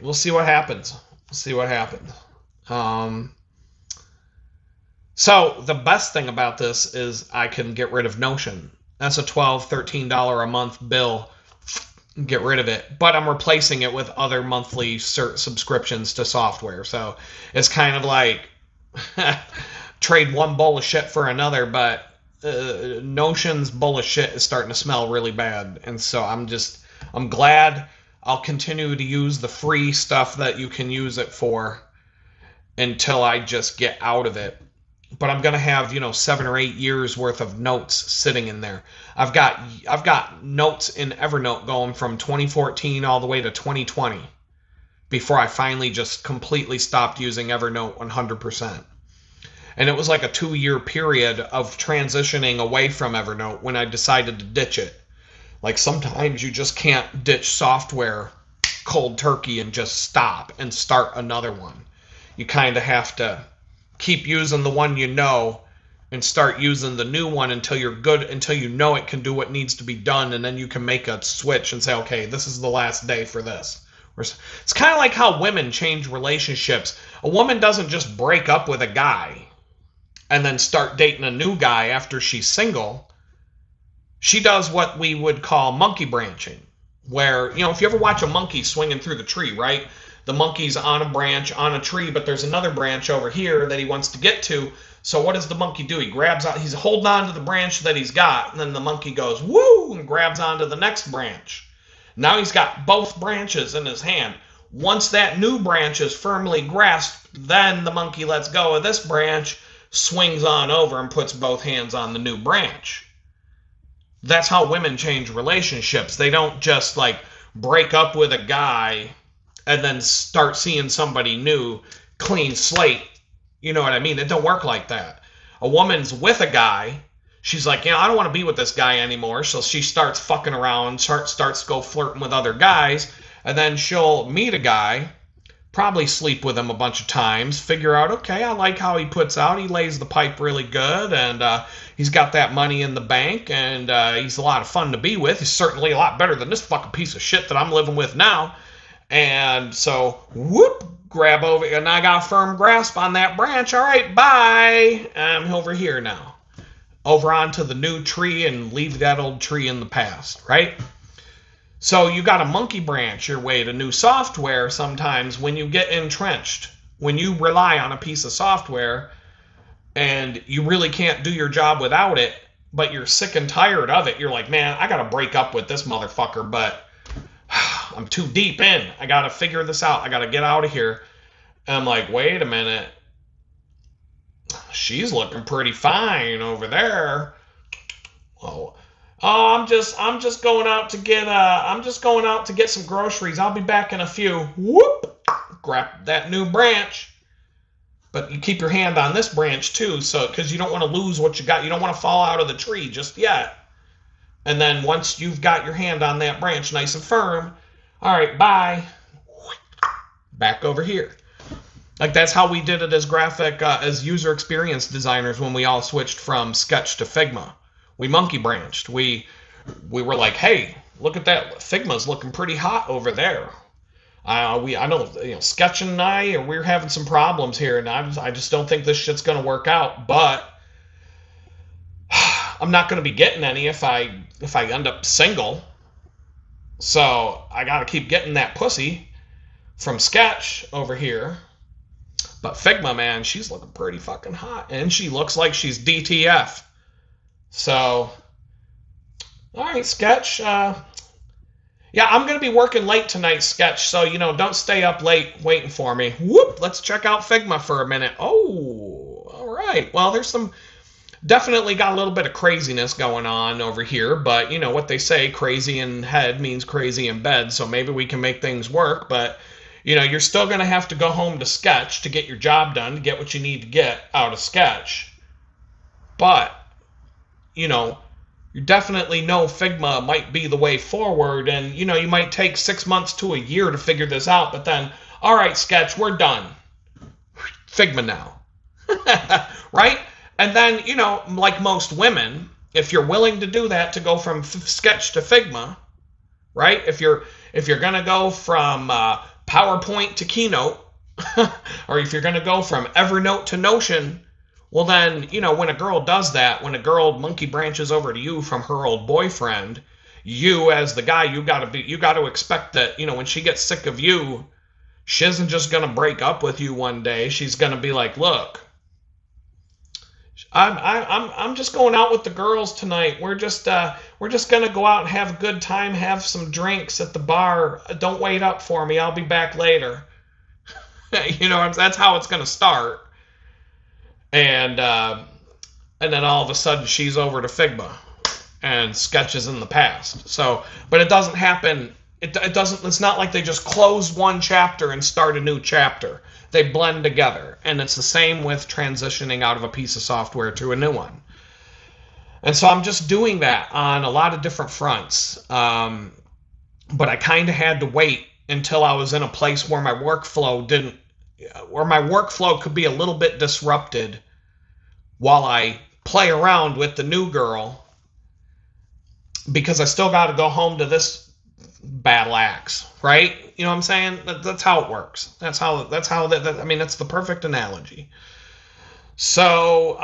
We'll see what happens. So the best thing about this is I can get rid of Notion. That's a $12, $13 a month bill. Get rid of it. But I'm replacing it with other monthly subscriptions to software. So it's kind of like trade one bowl of shit for another, but Notion's bowl of shit is starting to smell really bad. And so I'm glad I'll continue to use the free stuff that you can use it for until I just get out of it. But I'm going to have, 7 or 8 years worth of notes sitting in there. I've got notes in Evernote going from 2014 all the way to 2020 before I finally just completely stopped using Evernote 100%. And it was like a 2-year period of transitioning away from Evernote when I decided to ditch it. Like sometimes you just can't ditch software cold turkey and just stop and start another one. You kind of have to keep using the one you know and start using the new one until you're good, until you know it can do what needs to be done, and then you can make a switch and say, okay, this is the last day for this. It's kind of like how women change relationships. A woman doesn't just break up with a guy and then start dating a new guy after she's single. She does what we would call monkey branching, where, if you ever watch a monkey swinging through the tree, right? The monkey's on a branch, on a tree, but there's another branch over here that he wants to get to. So what does the monkey do? He grabs out, he's holding on to the branch that he's got, and then the monkey goes, woo, and grabs onto the next branch. Now he's got both branches in his hand. Once that new branch is firmly grasped, then the monkey lets go of this branch, swings on over, and puts both hands on the new branch. That's how women change relationships. They don't just break up with a guy and then start seeing somebody new, clean slate. You know what I mean? It don't work like that. A woman's with a guy. She's like, I don't want to be with this guy anymore. So she starts fucking around, starts to go flirting with other guys. And then she'll meet a guy, probably sleep with him a bunch of times, figure out, okay, I like how he puts out. He lays the pipe really good, and he's got that money in the bank, and he's a lot of fun to be with. He's certainly a lot better than this fucking piece of shit that I'm living with now. And so, whoop, grab over, and I got a firm grasp on that branch. All right, bye. I'm over here now. Over onto the new tree and leave that old tree in the past, right? So you got to monkey branch your way to new software sometimes when you get entrenched. When you rely on a piece of software and you really can't do your job without it, but you're sick and tired of it. You're like, man, I got to break up with this motherfucker, but I'm too deep in. I got to figure this out. I got to get out of here. And I'm like, wait a minute. She's looking pretty fine over there. Oh, I'm just going out to get some groceries. I'll be back in a few. Whoop! Grab that new branch. But you keep your hand on this branch too, so because you don't want to lose what you got. You don't want to fall out of the tree just yet. And then once you've got your hand on that branch nice and firm, all right, bye. Back over here. Like that's how we did it as user experience designers when we all switched from Sketch to Figma. We monkey branched. We were like, hey, look at that. Figma's looking pretty hot over there. I know, Sketch and we're having some problems here, and I just don't think this shit's going to work out. But I'm not going to be getting any if I end up single. So I got to keep getting that pussy from Sketch over here. But Figma, man, she's looking pretty fucking hot, and she looks like she's DTF. So, all right, Sketch. Yeah, I'm going to be working late tonight, Sketch, so, don't stay up late waiting for me. Whoop, let's check out Figma for a minute. Oh, all right. Well, there's definitely got a little bit of craziness going on over here, but what they say, crazy in head means crazy in bed, so maybe we can make things work, but, you're still going to have to go home to Sketch to get your job done, to get what you need to get out of Sketch. But, you definitely know Figma might be the way forward, and, you might take 6 months to a year to figure this out, but then, all right, Sketch, we're done. Figma now. Right? And then, like most women, if you're willing to do that, to go from Sketch to Figma, right? If you're gonna go from PowerPoint to Keynote, or if you're gonna go from Evernote to Notion, well then, when a girl does that, when a girl monkey branches over to you from her old boyfriend, you as the guy, you gotta expect that, when she gets sick of you, she isn't just gonna break up with you one day. She's gonna be like, look, I'm just going out with the girls tonight. We're just gonna go out and have a good time, have some drinks at the bar. Don't wait up for me. I'll be back later. That's how it's gonna start. And then all of a sudden she's over to Figma, and Sketch is in the past. So, but it doesn't happen. It doesn't. It's not like they just close one chapter and start a new chapter. They blend together, and it's the same with transitioning out of a piece of software to a new one. And so I'm just doing that on a lot of different fronts. But I kind of had to wait until I was in a place where my workflow could be a little bit disrupted while I play around with the new girl, because I still got to go home to this battle axe, right? You know what I'm saying? That's how it works. That's the perfect analogy. So,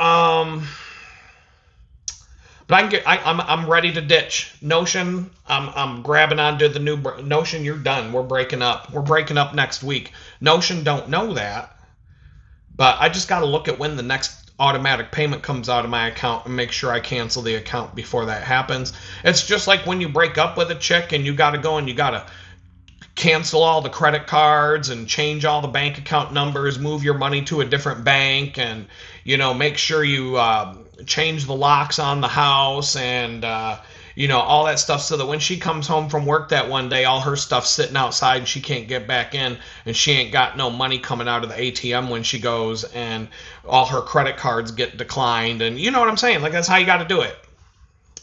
but I'm ready to ditch Notion. I'm grabbing onto the new Notion. You're done. We're breaking up. We're breaking up next week. Notion don't know that, but I just got to look at when the next automatic payment comes out of my account and make sure I cancel the account before that happens. It's just like when you break up with a chick and you got to go and you got to cancel all the credit cards and change all the bank account numbers, move your money to a different bank, and make sure you change the locks on the house, and all that stuff, so that when she comes home from work that one day, all her stuff's sitting outside and she can't get back in, and she ain't got no money coming out of the ATM when she goes, and all her credit cards get declined, and you know what I'm saying? Like, that's how you got to do it.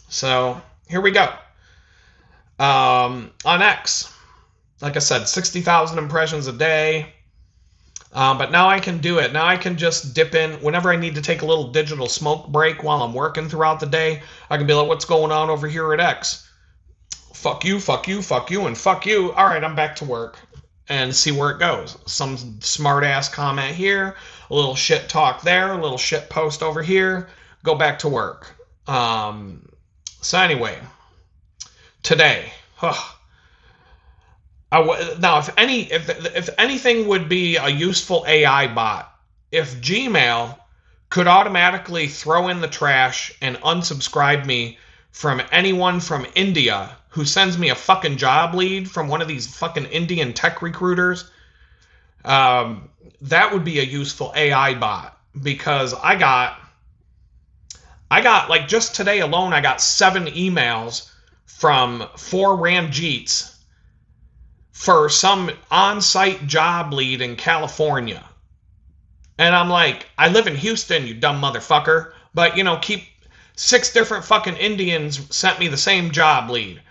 So here we go. On X, like I said, 60,000 impressions a day. But now I can do it. Now I can just dip in whenever I need to take a little digital smoke break while I'm working throughout the day. I can be like, what's going on over here at X? Fuck you, fuck you, fuck you, and fuck you. All right, I'm back to work, and see where it goes. Some smart ass comment here, a little shit talk there, a little shit post over here. Go back to work. So anyway, today, now, if anything would be a useful AI bot, if Gmail could automatically throw in the trash and unsubscribe me from anyone from India who sends me a fucking job lead from one of these fucking Indian tech recruiters, that would be a useful AI bot, because I got like, just today alone, I got 7 emails from 4 Ranjits for some on-site job lead in California. And I'm like, I live in Houston, you dumb motherfucker. But, keep 6 different fucking Indians sent me the same job lead.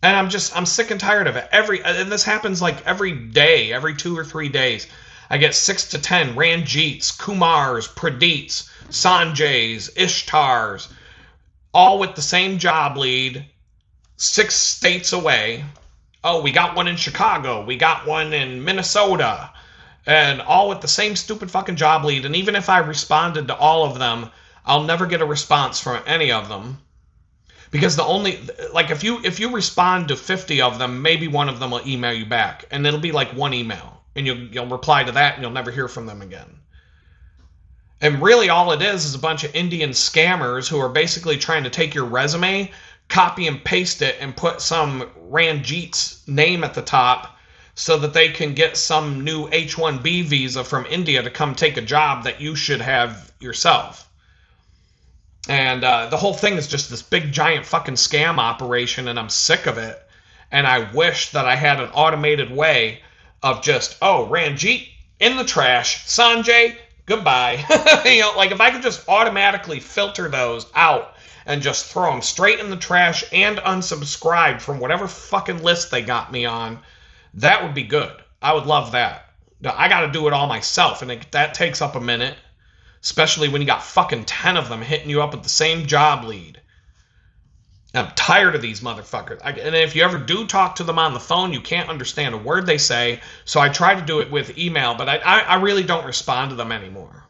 And I'm sick and tired of it. And this happens like every day, every 2 or 3 days. I get 6 to 10 Ranjits, Kumars, Pradits, Sanjays, Ishtars, all with the same job lead, 6 states away. Oh, we got one in Chicago. We got one in Minnesota. And all with the same stupid fucking job lead. And even if I responded to all of them, I'll never get a response from any of them. Because if you respond to 50 of them, maybe one of them will email you back. And it'll be like one email. And you'll reply to that and you'll never hear from them again. And really all it is a bunch of Indian scammers who are basically trying to take your resume, copy and paste it, and put some Ranjit's name at the top so that they can get some new H-1B visa from India to come take a job that you should have yourself. And the whole thing is just this big giant fucking scam operation, and I'm sick of it. And I wish that I had an automated way of just, Ranjit, in the trash, Sanjay, goodbye. Like if I could just automatically filter those out and just throw them straight in the trash and unsubscribe from whatever fucking list they got me on, that would be good. I would love that. I got to do it all myself, and that takes up a minute, especially when you got fucking 10 of them hitting you up with the same job lead. I'm tired of these motherfuckers. And if you ever do talk to them on the phone, you can't understand a word they say. So I try to do it with email, but I really don't respond to them anymore.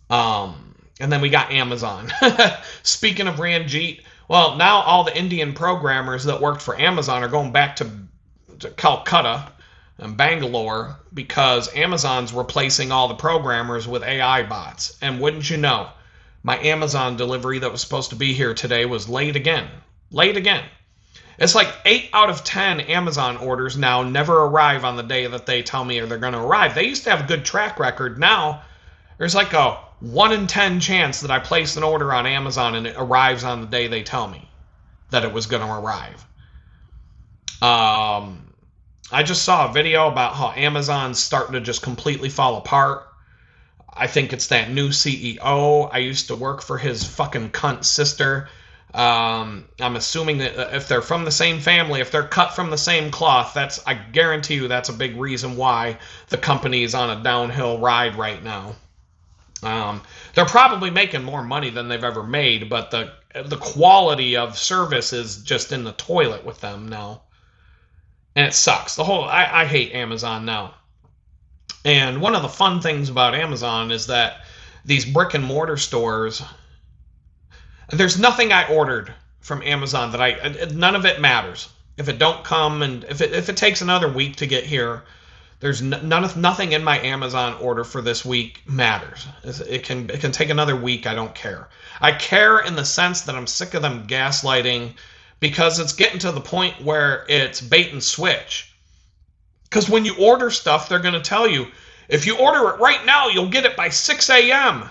And then we got Amazon. Speaking of Ranjit, well, now all the Indian programmers that worked for Amazon are going back to Calcutta and Bangalore because Amazon's replacing all the programmers with AI bots. And wouldn't you know, my Amazon delivery that was supposed to be here today was late again. Late again. It's like 8 out of 10 Amazon orders now never arrive on the day that they tell me they're going to arrive. They used to have a good track record. Now, there's like a 1 in 10 chance that I place an order on Amazon and it arrives on the day they tell me that it was going to arrive. I just saw a video about how Amazon's starting to just completely fall apart. I think it's that new CEO. I used to work for his fucking cunt sister. I'm assuming that if they're from the same family, if they're cut from the same cloth, I guarantee you that's a big reason why the company is on a downhill ride right now. They're probably making more money than they've ever made, but the quality of service is just in the toilet with them now. And it sucks. I hate Amazon now. And one of the fun things about Amazon is that these brick and mortar stores, there's nothing I ordered from Amazon that none of it matters. If it don't come and if it takes another week to get here, there's nothing in my Amazon order for this week matters. It can take another week. I don't care. I care in the sense that I'm sick of them gaslighting because it's getting to the point where it's bait and switch. Because when you order stuff, they're going to tell you, if you order it right now, you'll get it by 6 a.m.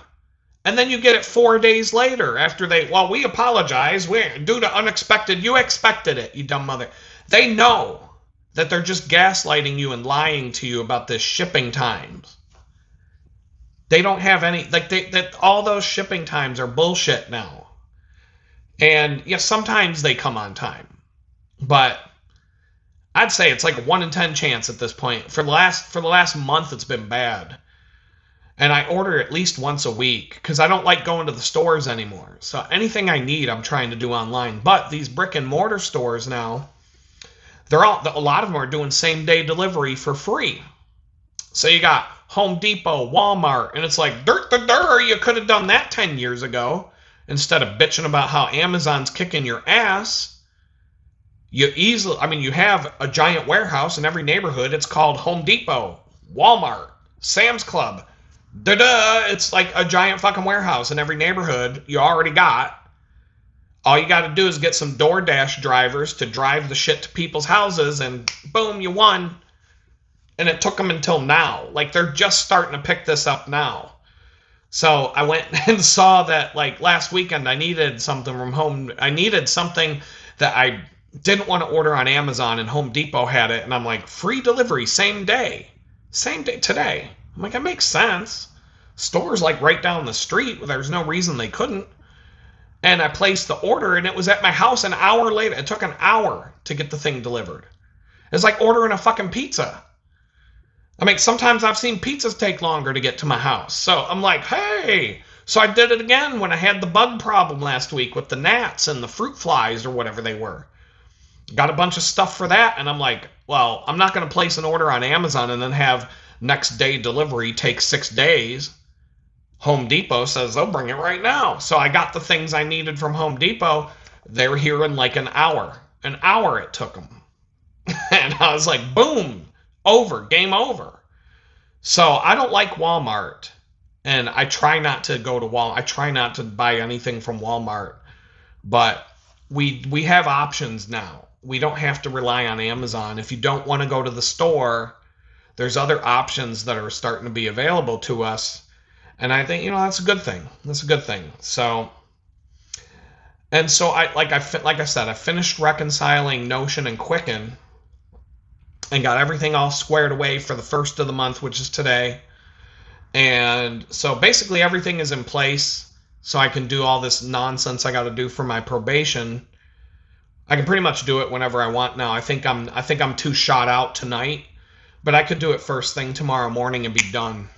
And then you get it 4 days later after we apologize. Due to unexpected, you expected it, you dumb mother. They know that they're just gaslighting you and lying to you about this shipping times. They don't have any, that all those shipping times are bullshit now. And yes, sometimes they come on time. But I'd say it's like a 1 in 10 chance at this point. For the last month, it's been bad. And I order at least once a week because I don't like going to the stores anymore. So anything I need, I'm trying to do online. But these brick and mortar stores now, a lot of them are doing same day delivery for free. So you got Home Depot, Walmart, and it's like, you could have done that 10 years ago instead of bitching about how Amazon's kicking your ass. You have a giant warehouse in every neighborhood. It's called Home Depot, Walmart, Sam's Club. It's like a giant fucking warehouse in every neighborhood you already got. All you got to do is get some DoorDash drivers to drive the shit to people's houses, and boom, you won. And it took them until now. Like, they're just starting to pick this up now. So I went and saw that, like, last weekend I needed something from home. I needed something that I didn't want to order on Amazon, and Home Depot had it. And I'm like, free delivery, same day today. I'm like, that makes sense. Store's like right down the street. There's no reason they couldn't. And I placed the order, and it was at my house an hour later. It took an hour to get the thing delivered. It's like ordering a fucking pizza. I mean, sometimes I've seen pizzas take longer to get to my house. So I'm like, hey. So I did it again when I had the bug problem last week with the gnats and the fruit flies or whatever they were. Got a bunch of stuff for that, and I'm like, well, I'm not going to place an order on Amazon and then have next day delivery take 6 days. Home Depot says they'll bring it right now. So I got the things I needed from Home Depot. They were here in like an hour. An hour it took them. And I was like, boom, game over. So I don't like Walmart. And I try not to go to Walmart. I try not to buy anything from Walmart. But we have options now. We don't have to rely on Amazon. If you don't want to go to the store, there's other options that are starting to be available to us. And I think, that's a good thing. That's a good thing. So I said, I finished reconciling Notion and Quicken and got everything all squared away for the first of the month, which is today. And so basically everything is in place, so I can do all this nonsense I got to do for my probation. I can pretty much do it whenever I want now. I think I'm too shot out tonight, but I could do it first thing tomorrow morning and be done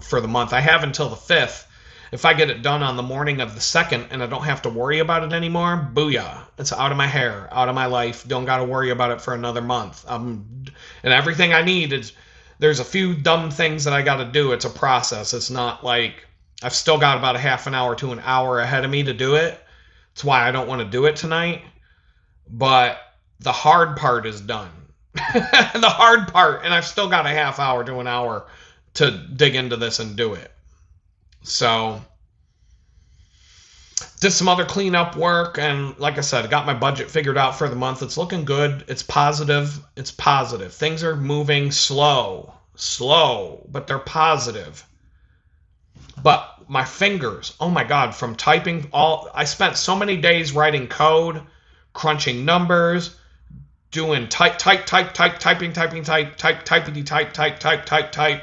for the month. I have until the 5th. If I get it done on the morning of the 2nd and I don't have to worry about it anymore, booyah. It's out of my hair, out of my life. Don't got to worry about it for another month. And everything I need is, there's a few dumb things that I got to do. It's a process. It's not like I've still got about a half an hour to an hour ahead of me to do it. That's why I don't want to do it tonight. But the hard part is done. The hard part, and I've still got a half hour to an hour to dig into this and do it. So, did some other cleanup work, and like I said, got my budget figured out for the month. It's looking good. It's positive. It's positive. Things are moving slow, but they're positive. But my fingers, oh my God, from typing I spent so many days writing code, crunching numbers, doing type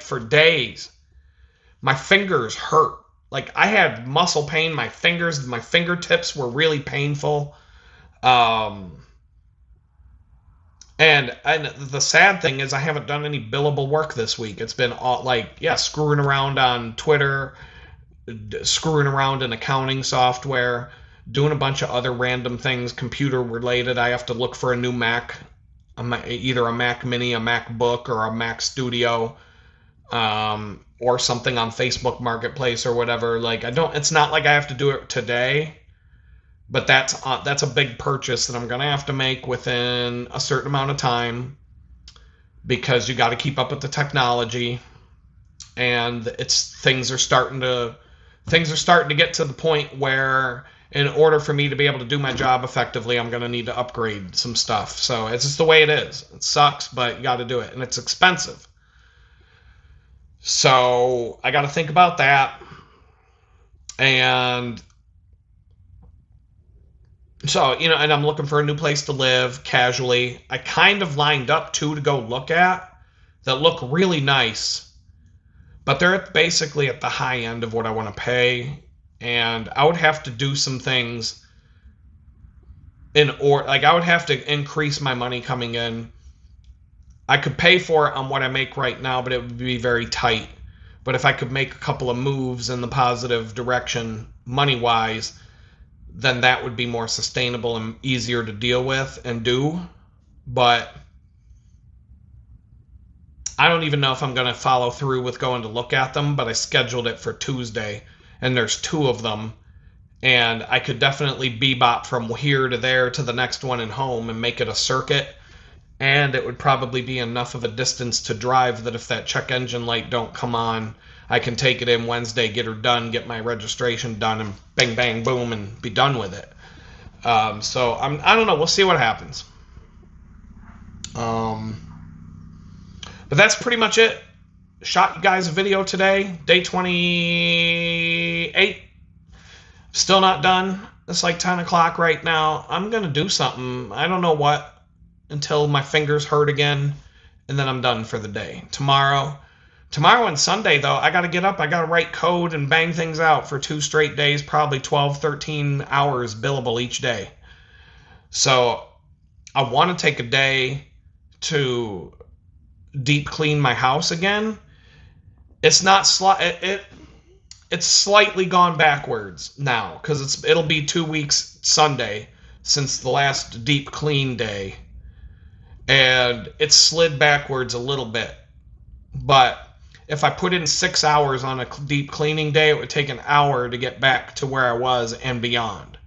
for days. My fingers hurt. Like, I had muscle pain. My fingertips were really painful. And the sad thing is I haven't done any billable work this week. It's been all screwing around on Twitter, screwing around in accounting software, doing a bunch of other random things computer related. I have to look for a new Mac, either a Mac Mini, a MacBook, or a Mac Studio, or something on Facebook Marketplace or whatever. It's not like I have to do it today, but that's a big purchase that I'm going to have to make within a certain amount of time, because you got to keep up with the technology, and things are starting to get to the point where, in order for me to be able to do my job effectively, I'm going to need to upgrade some stuff. So it's just the way it is. It sucks, but you got to do it, and it's expensive. So I got to think about that. And so, and I'm looking for a new place to live casually. I kind of lined up 2 to go look at that look really nice, but they're basically at the high end of what I want to pay. And I would have to do some things I would have to increase my money coming in. I could pay for it on what I make right now, but it would be very tight. But if I could make a couple of moves in the positive direction, money-wise, then that would be more sustainable and easier to deal with and do. But I don't even know if I'm going to follow through with going to look at them, but I scheduled it for Tuesday, and there's 2 of them. And I could definitely bebop from here to there to the next one and home and make it a circuit. And it would probably be enough of a distance to drive that if that check engine light don't come on, I can take it in Wednesday, get her done, get my registration done, and bang, bang, boom, and be done with it. So I don't know. We'll see what happens. But that's pretty much it. Shot you guys a video today, day 28. Still not done. It's like 10 o'clock right now. I'm going to do something. I don't know what, until my fingers hurt again, and then I'm done for the day. Tomorrow and Sunday, though, I got to get up. I got to write code and bang things out for 2 straight days, probably 12, 13 hours billable each day. So I want to take a day to deep clean my house again. It's not it's slightly gone backwards now, because it'll be 2 weeks Sunday since the last deep clean day. And it slid backwards a little bit. But if I put in 6 hours on a deep cleaning day, it would take an hour to get back to where I was and beyond.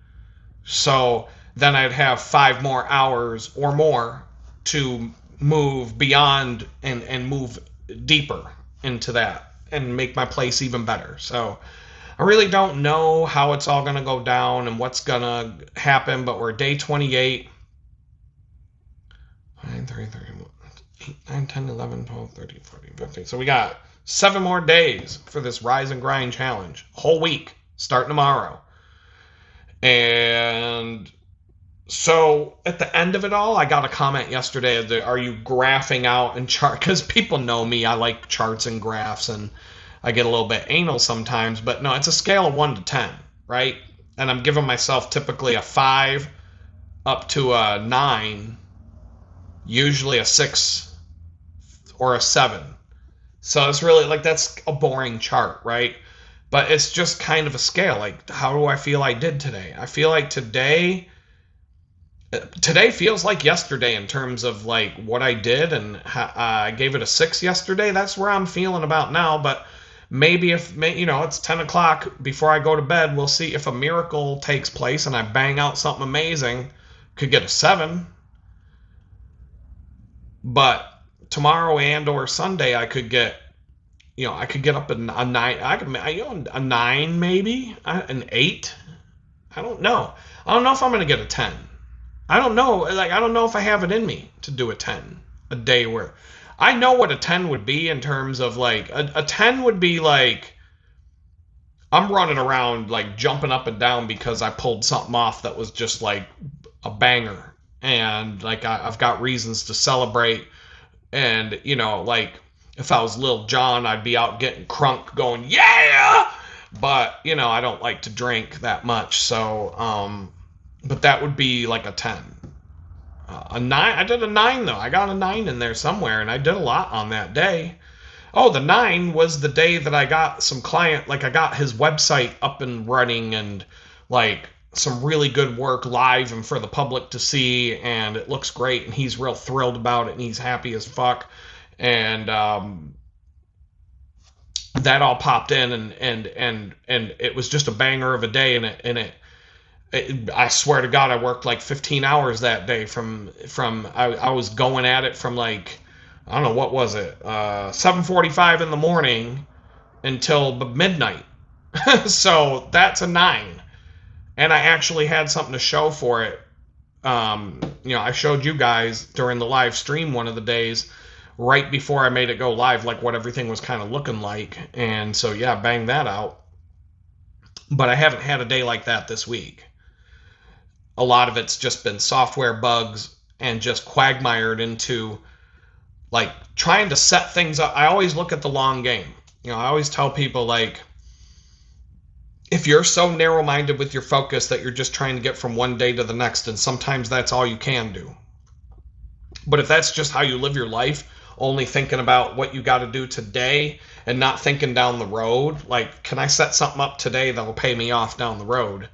So then I'd have 5 more hours or more to move beyond and move deeper into that and make my place even better. So I really don't know how it's all going to go down and what's going to happen, but we're day 28. 9, 3, 8, 9, 10, 11, 12, 13, 14, 15. So we got 7 more days for this Rise and Grind challenge. Whole week, starting tomorrow. And so at the end of it all, I got a comment yesterday. Are you graphing out and chart? Because people know me. I like charts and graphs, and I get a little bit anal sometimes. But no, it's a scale of 1 to 10, right? And I'm giving myself typically a 5 up to a 9. Usually a 6 or a 7. So it's really like that's a boring chart, right? But it's just kind of a scale. Like, how do I feel I did today? I feel like today feels like yesterday in terms of like what I did, and I gave it a 6 yesterday. That's where I'm feeling about now. But maybe if it's 10 o'clock before I go to bed, we'll see if a miracle takes place and I bang out something amazing. Could get a 7. But tomorrow and or Sunday I could get up a 9. I could a 9 maybe, an 8. I don't know. I don't know if I'm gonna get a 10. I don't know. Like, I don't know if I have it in me to do a 10 a day where I know what a 10 would be in terms of like a 10 would be like I'm running around like jumping up and down because I pulled something off that was just like a banger, and like I've got reasons to celebrate. And like if I was Lil Jon, I'd be out getting crunk going yeah. But I don't like to drink that much, so but that would be like a 10. A 9, I did a 9 though. I got a 9 in there somewhere, and I did a lot on that day. Oh, the 9 was the day that I got some client, like I got his website up and running, and like some really good work live and for the public to see, and it looks great, and he's real thrilled about it, and he's happy as fuck. And that all popped in, and it was just a banger of a day, and I swear to God, I worked like 15 hours that day from I was going at it from like, I don't know, what was it, 7:45 in the morning until midnight. So that's a 9. And I actually had something to show for it. I showed you guys during the live stream one of the days, right before I made it go live, like what everything was kind of looking like. And so, yeah, bang that out. But I haven't had a day like that this week. A lot of it's just been software bugs and just quagmired into like trying to set things up. I always look at the long game. I always tell people, like, if you're so narrow-minded with your focus that you're just trying to get from one day to the next, and sometimes that's all you can do. But if that's just how you live your life, only thinking about what you got to do today and not thinking down the road, like, can I set something up today that will pay me off down the road?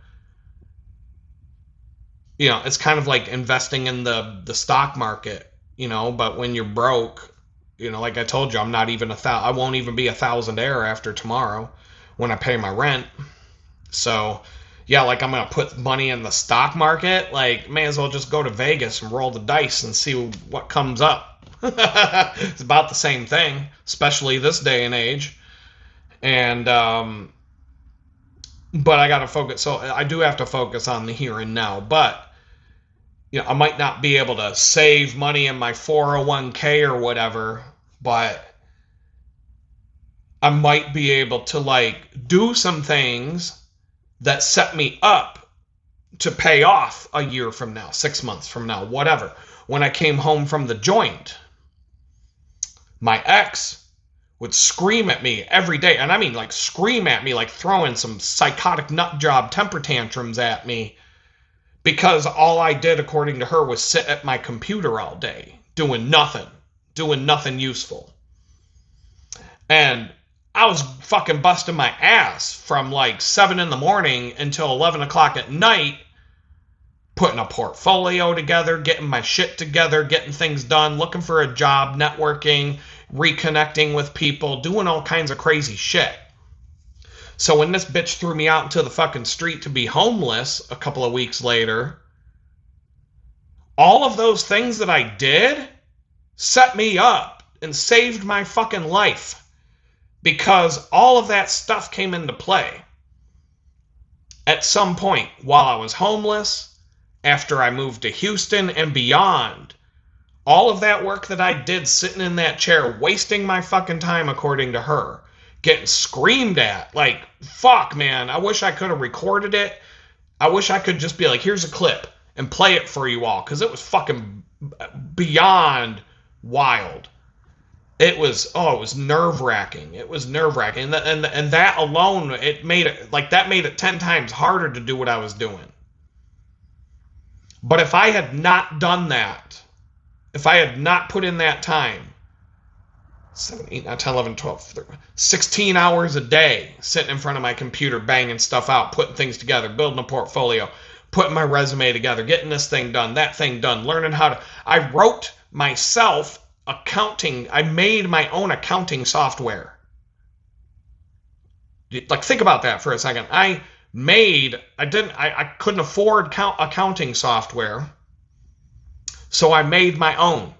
It's kind of like investing in the stock market, but when you're broke, like I told you, I'm not even I won't even be a thousandaire after tomorrow when I pay my rent. So, yeah, like I'm going to put money in the stock market, like may as well just go to Vegas and roll the dice and see what comes up. It's about the same thing, especially this day and age. And, but I got to focus. So I do have to focus on the here and now, but I might not be able to save money in my 401k or whatever, but I might be able to like do some things that set me up to pay off a year from now, 6 months from now, whatever. When I came home from the joint, my ex would scream at me every day. And I mean like scream at me, like throwing some psychotic nut job temper tantrums at me, because all I did, according to her, was sit at my computer all day, doing nothing useful. And I was fucking busting my ass from like 7 in the morning until 11 o'clock at night, putting a portfolio together, getting my shit together, getting things done, looking for a job, networking, reconnecting with people, doing all kinds of crazy shit. So when this bitch threw me out into the fucking street to be homeless a couple of weeks later, all of those things that I did set me up and saved my fucking life, because all of that stuff came into play at some point while I was homeless, after I moved to Houston, and beyond. All of that work that I did sitting in that chair, wasting my fucking time, according to her, getting screamed at. Like, fuck, man. I wish I could have recorded it. I wish I could just be like, here's a clip and play it for you all, because it was fucking beyond wild. It was nerve-wracking. It was nerve-wracking. And that alone, it made it 10 times harder to do what I was doing. But if I had not done that, if I had not put in that time, 7, 8, 9, 10, 11, 12, 13, 16 hours a day sitting in front of my computer, banging stuff out, putting things together, building a portfolio, putting my resume together, getting this thing done, that thing done, learning how to. I wrote myself accounting. I made my own accounting software. Like, think about that for a second. I couldn't afford accounting software, so I made my own.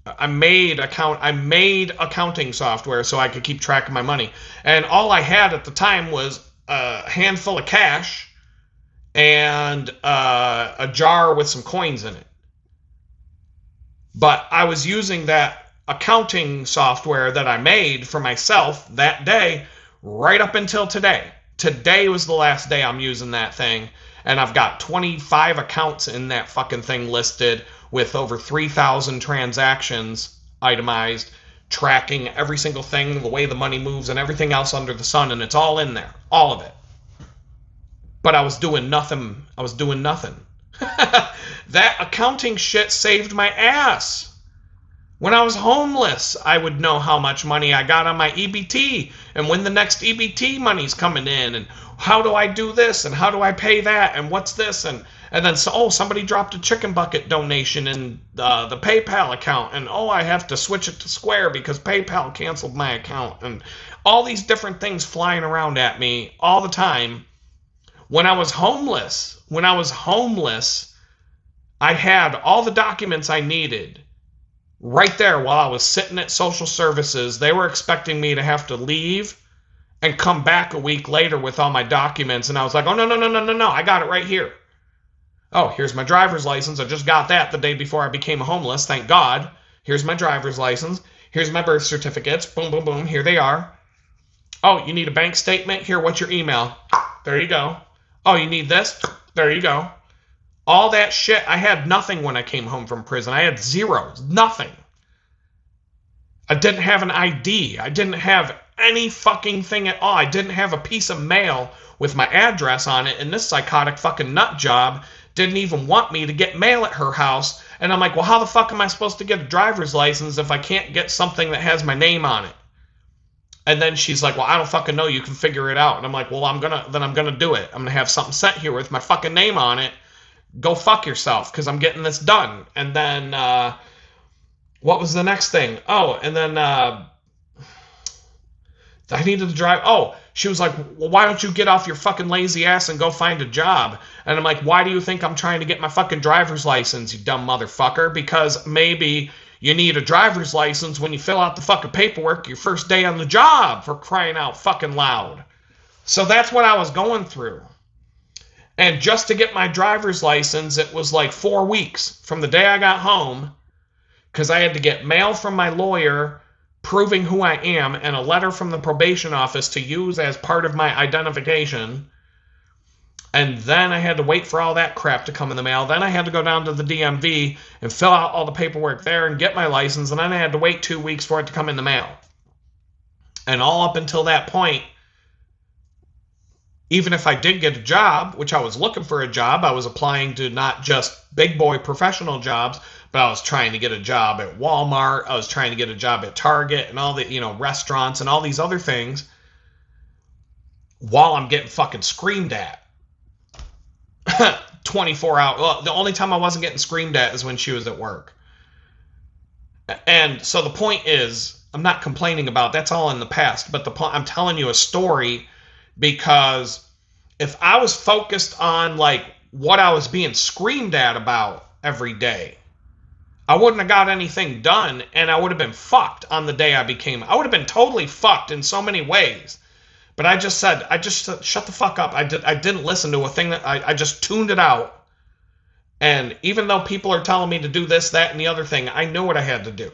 I made accounting software so I could keep track of my money. And all I had at the time was a handful of cash and a jar with some coins in it. But I was using that accounting software that I made for myself that day right up until today. Today was the last day I'm using that thing, and I've got 25 accounts in that fucking thing listed with over 3,000 transactions itemized, tracking every single thing, the way the money moves, and everything else under the sun, and it's all in there, all of it. But I was doing nothing. That accounting shit saved my ass. When I was homeless, I would know how much money I got on my EBT and when the next EBT money's coming in and how do I do this and how do I pay that and what's this and then somebody dropped a chicken bucket donation in the PayPal account and I have to switch it to Square because PayPal canceled my account and all these different things flying around at me all the time. When I was homeless, I had all the documents I needed right there while I was sitting at social services. They were expecting me to have to leave and come back a week later with all my documents. And I was like, oh, no, I got it right here. Oh, here's my driver's license. I just got that the day before I became homeless. Thank God. Here's my driver's license. Here's my birth certificates. Boom, boom, boom. Here they are. Oh, you need a bank statement? Here, what's your email? There you go. Oh, you need this? There you go. All that shit. I had nothing when I came home from prison. I had zero. Nothing. I didn't have an ID. I didn't have any fucking thing at all. I didn't have a piece of mail with my address on it, and this psychotic fucking nut job didn't even want me to get mail at her house. And I'm like, well, how the fuck am I supposed to get a driver's license if I can't get something that has my name on it? And then she's like, well, I don't fucking know. You can figure it out. And I'm like, well, I'm gonna do it. I'm gonna have something sent here with my fucking name on it. Go fuck yourself, because I'm getting this done. And then, what was the next thing? Oh, and then I needed to drive. Oh, she was like, well, why don't you get off your fucking lazy ass and go find a job? And I'm like, why do you think I'm trying to get my fucking driver's license, you dumb motherfucker? Because maybe you need a driver's license when you fill out the fucking paperwork your first day on the job, for crying out fucking loud. So that's what I was going through. And just to get my driver's license, it was like 4 weeks from the day I got home, because I had to get mail from my lawyer proving who I am and a letter from the probation office to use as part of my identification. And then I had to wait for all that crap to come in the mail. Then I had to go down to the DMV and fill out all the paperwork there and get my license. And then I had to wait 2 weeks for it to come in the mail. And all up until that point, even if I did get a job, which I was looking for a job, I was applying to not just big boy professional jobs, but I was trying to get a job at Walmart. I was trying to get a job at Target and all the, restaurants and all these other things while I'm getting fucking screamed at. 24 hours. Well, the only time I wasn't getting screamed at is when she was at work. And so the point is, I'm not complaining about, that's all in the past, but I'm telling you a story. Because if I was focused on like what I was being screamed at about every day, I wouldn't have got anything done, and I would have been fucked on the day I would have been totally fucked in so many ways. But I just said, shut the fuck up. I didn't listen to a thing that I just tuned it out. And even though people are telling me to do this, that, and the other thing, I knew what I had to do.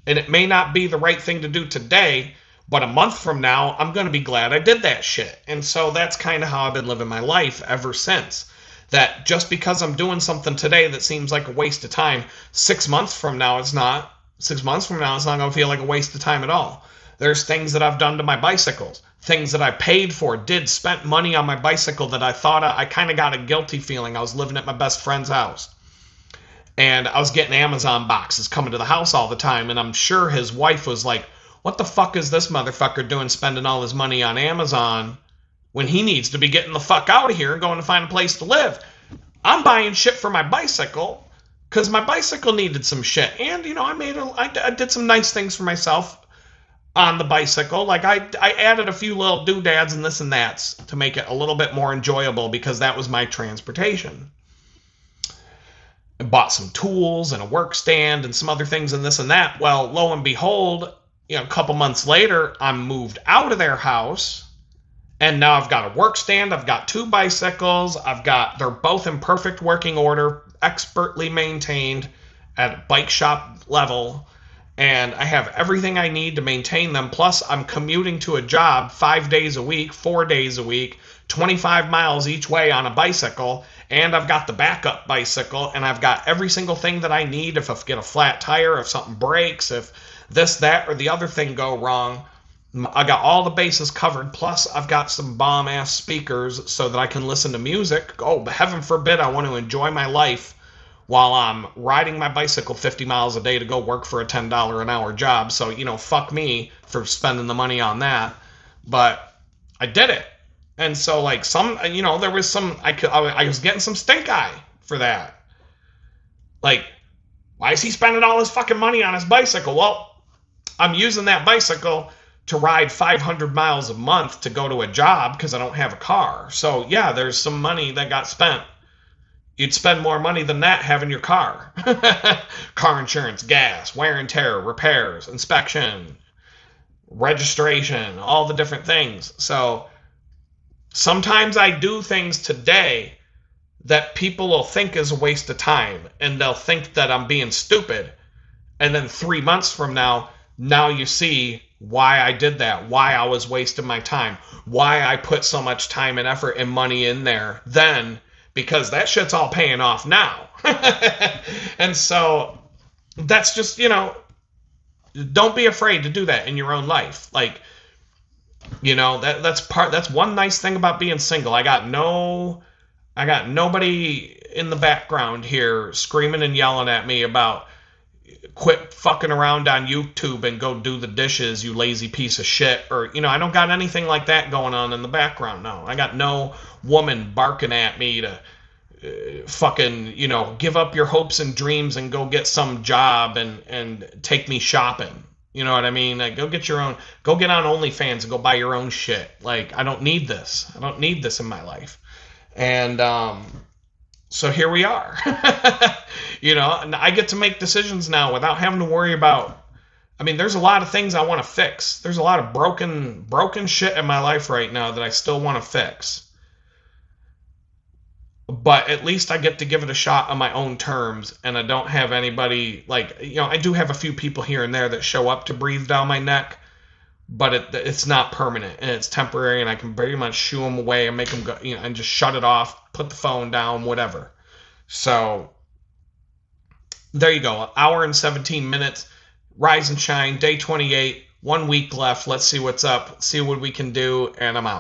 And it may not be the right thing to do today, but a month from now, I'm going to be glad I did that shit. And so that's kind of how I've been living my life ever since. That just because I'm doing something today that seems like a waste of time, 6 months from now, it's not. 6 months from now, it's not going to feel like a waste of time at all. There's things that I've done to my bicycles, things that I paid for, spent money on my bicycle that I thought I kind of got a guilty feeling. I was living at my best friend's house. And I was getting Amazon boxes coming to the house all the time. And I'm sure his wife was like, what the fuck is this motherfucker doing spending all his money on Amazon when he needs to be getting the fuck out of here and going to find a place to live? I'm buying shit for my bicycle because my bicycle needed some shit. And, you know, I did some nice things for myself on the bicycle. Like, I added a few little doodads and this and that's to make it a little bit more enjoyable because that was my transportation. I bought some tools and a work stand and some other things and this and that. Well, lo and behold, you know, a couple months later, I'm moved out of their house. And now I've got a work stand, I've got 2 bicycles, they're both in perfect working order, expertly maintained at bike shop level, and I have everything I need to maintain them. Plus, I'm commuting to a job 5 days a week, 4 days a week, 25 miles each way on a bicycle, and I've got the backup bicycle, and I've got every single thing that I need if I get a flat tire, if something breaks, if this, that, or the other thing go wrong. I got all the bases covered, plus I've got some bomb-ass speakers so that I can listen to music. Oh, heaven forbid I want to enjoy my life while I'm riding my bicycle 50 miles a day to go work for a $10 an hour job. So, you know, fuck me for spending the money on that. But I did it. And so, like, there was some, I was getting some stink eye for that. Like, why is he spending all his fucking money on his bicycle? Well, I'm using that bicycle to ride 500 miles a month to go to a job because I don't have a car. So, yeah, there's some money that got spent. You'd spend more money than that having your car. Car insurance, gas, wear and tear, repairs, inspection, registration, all the different things. So, sometimes I do things today that people will think is a waste of time, and they'll think that I'm being stupid. And then 3 months from now you see why I did that, why I was wasting my time, why I put so much time and effort and money in there then, because that shit's all paying off now. And so that's just, you know, don't be afraid to do that in your own life. Like, you know, that's one nice thing about being single. I got nobody in the background here screaming and yelling at me about quit fucking around on YouTube and go do the dishes, you lazy piece of shit. Or, you know, I don't got anything like that going on in the background. No, I got no woman barking at me to fucking, you know, give up your hopes and dreams and go get some job and take me shopping. You know what I mean? Like, go get on OnlyFans and go buy your own shit. Like, I don't need this. I don't need this in my life. And, so here we are. You know, and I get to make decisions now without having to worry about, I mean, there's a lot of things I want to fix. There's a lot of broken shit in my life right now that I still want to fix. But at least I get to give it a shot on my own terms, and I don't have anybody, like, you know, I do have a few people here and there that show up to breathe down my neck, but it's not permanent, and it's temporary, and I can pretty much shoo them away and make them go, you know, and just shut it off, put the phone down, whatever. So there you go, 1 hour and 17 minutes, rise and shine, day 28, 1 week left. Let's see what's up, see what we can do, and I'm out.